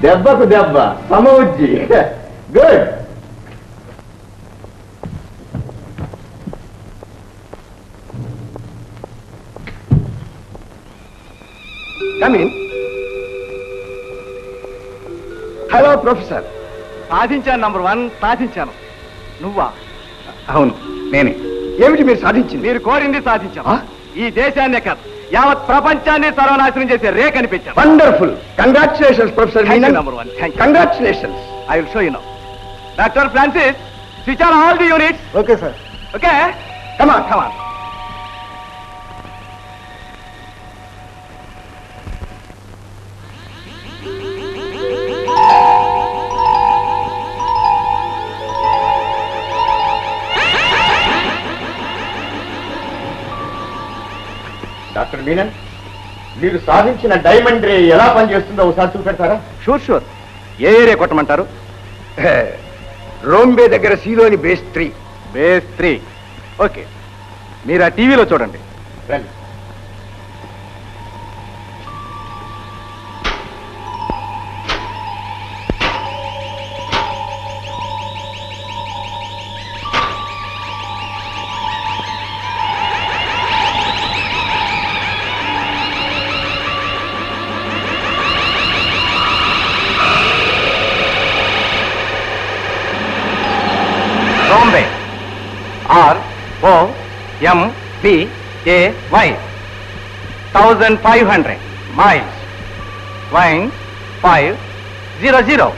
దెబ్బకు దెబ్బ సమవుజ్జి. గుడ్. కమిన్. Hello professor. సాధించాను నంబర్ 1, సాధించాను. నువ్వా? అవును నేనే. ఏమిటి మీరు సాధించింది? మీరు కోరింది సాధించాను. ఆ? ఈ దేశాన్నే కాదు యావత్ ప్రపంచాన్ని సర్వనాశనం చేసే రే కనిపించాను. Wonderful. Congratulations professor Menon. Number 1. Thank you. Congratulations. I will show you now. Doctor Francis, switch on all the units. Okay sir. Okay, come on come on. Doctor Menon, మీరు సాధించిన డైమండ్ రే ఎలా పనిచేస్తుందో ఒకసారి చూపెడతారా? Sure sure. ఏ ఏరియా కొట్టమంటారు? రోంబే దగ్గర సీలోని బేస్ 3. బేస్ 3. ఓకే, మీరు ఆ టీవీలో చూడండి. రండి. Bombay, ROMBAY, 1500 miles, flying 500.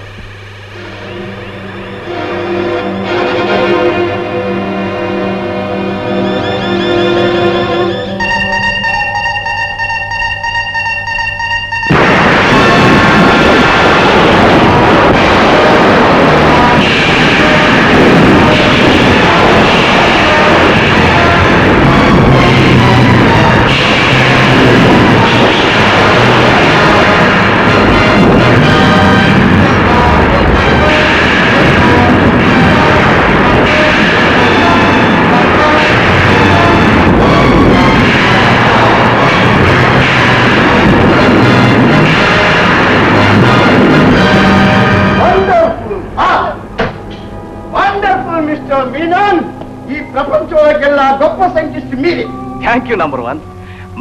గొప్ప సైంటిస్ట్ మీరే. Thank you number 1.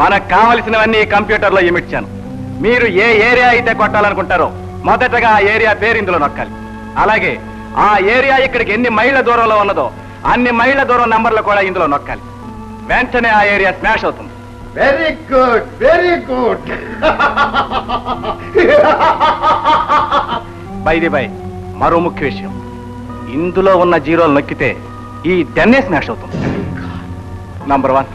మనకు కావలసినవన్నీ కంప్యూటర్లో ఇమిడ్చాను. మీరు ఏ ఏరియా అయితే కొట్టాలనుకుంటారో మొదటగా ఆ ఏరియా పేరు ఇందులో నొక్కాలి. అలాగే ఆ ఏరియా ఇక్కడికి ఎన్ని మైళ్ళ దూరంలో ఉన్నదో అన్ని మైళ్ళ దూరం నంబర్లు కూడా ఇందులో నొక్కాలి. వెంటనే ఆ ఏరియా స్మాష్ అవుతుంది. Very good, very good. By మరో ముఖ్య విషయం, ఇందులో ఉన్న జీరోలు నొక్కితే ఈ డెన్నే స్మాష్ అవుతుంది. నంబర్ 1,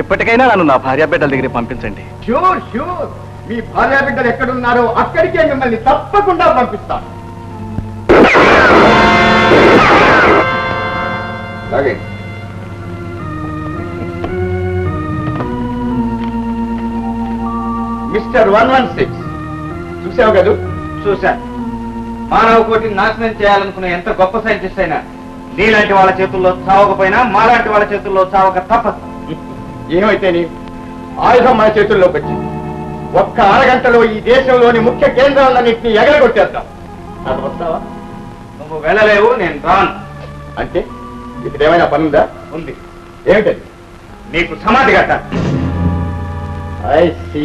ఇప్పటికైనా నన్ను నా భార్య బిడ్డల దగ్గరికి పంపించండి. Sure sure. మీ భార్య బిడ్డలు ఎక్కడున్నారో అక్కడికే మిమ్మల్ని తప్పకుండా పంపిస్తాను. మిస్టర్ 116, చూసావు కదూ? చూశా. మానవ కోటిని నాశనం చేయాలనుకున్న ఎంత గొప్ప సైంటిస్ట్ అయినా నీలాంటి వాళ్ళ చేతుల్లో చావకపోయినా మాలాంటి వాళ్ళ చేతుల్లో చావక తప్పదు. ఏమైతే నీ ఆయుధం మన చేతుల్లోకి వచ్చింది. ఒక్క అరగంటలో ఈ దేశంలోని ముఖ్య కేంద్రాలన్నింటినీ ఎగరగొట్టేద్దాం. అది వస్తావా? నువ్వు వెళ్ళలేవు, నేను రాను. అంటే ఇక్కడ ఏమైనా పని ఉందా? ఉంది. ఏమిటది? నీకు సమాధి కట్ట. I see.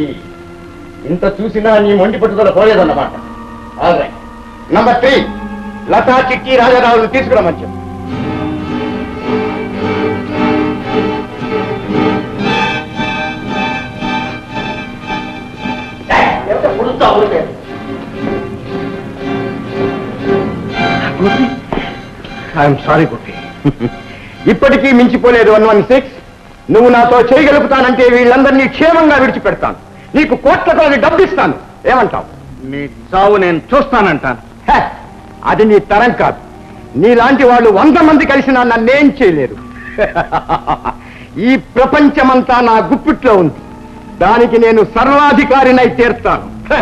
ఇంత చూసినా నీ మొండి పట్టుదల పోలేదన్నమాట. నంబర్ 3, లతా చిట్టి రాజారావును తీసుకురమ్మని చెప్పు. I'm sorry Gopi. ఇప్పటికీ మించిపోలేదు 116. నువ్వు నాతో చేయగలుగుతానంటే వీళ్ళందరినీ క్షేమంగా విడిచిపెడతాను. నీకు కోట్ల కొలది డబ్బు ఇస్తాను. ఏమంటావు? నీ చావు నేను చూస్తానంటాను. హే, అది నీ తరం కాదు. నీలాంటి వాళ్ళు 100 మంది కలిసినా నన్నేం చేయలేరు. ఈ ప్రపంచమంతా నా గుప్పిట్లో ఉంది. దానికి నేను సర్వాధికారినై తీర్తాను. హే.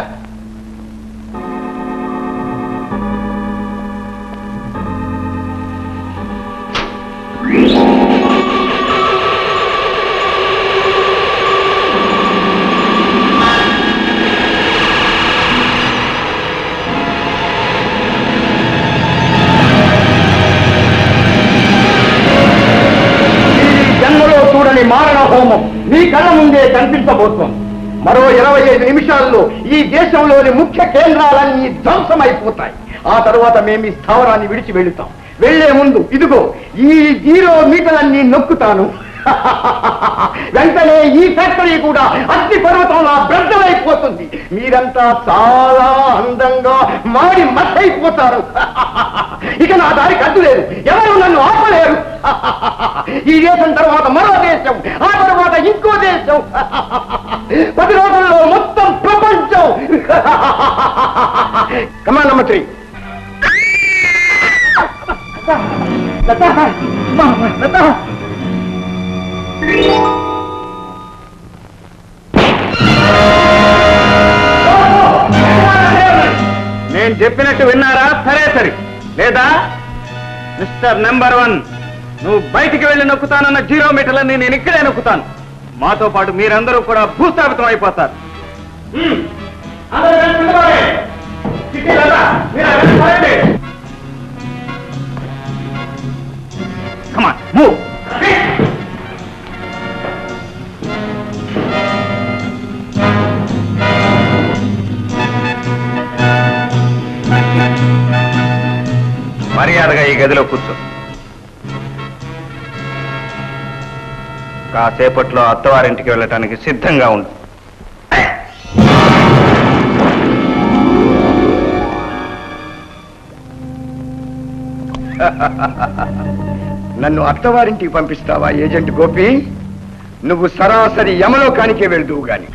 మారణ హోమం మీ కళ్ళ ముందే కనిపించబోతోంది. మరో 25 నిమిషాల్లో ఈ దేశంలోని ముఖ్య కేంద్రాలన్నీ ధ్వంసమైపోతాయి. ఆ తర్వాత మేము ఈ స్థావరాన్ని విడిచి వెళుతాం. వెళ్లే ముందు ఇదిగో ఈ 0 మీటర్లన్నీ నొక్కుతాను. వెంటనే ఈ ఫ్యాక్టరీ కూడా అగ్ని పర్వతంలా బ్రద్దలైపోతుంది. మీరంతా చాలా అందంగా మాడి మసైపోతారు. ఇక నా దారికి అడ్డు లేదు. ఎవరు నన్ను ఆపలేరు. ఈ దేశం తర్వాత మరో దేశం, ఆ తర్వాత ఇంకో దేశం, 10 రోజుల్లో మొత్తం ప్రపంచం. Command number 3. నేను చెప్పినట్టు విన్నారా? సరే లేదా మిస్టర్ నెంబర్ 1, నువ్వు బయటికి వెళ్ళి నొక్కుతానన్న 0 మీటర్లని నేను ఇక్కడే నొక్కుతాను. మాతో పాటు మీరందరూ కూడా భూస్థాపితం అయిపోతారు. Come on, move. మర్యాదగా ఈ గదిలో కూర్చో. కాసేపట్లో అత్తవారింటికి వెళ్ళటానికి సిద్ధంగా ఉండు. నన్ను అత్తవారింటికి పంపిస్తావా ఏజెంట్ గోపి? నువ్వు సరాసరి యమలోకానికే వెళ్దువు గాని.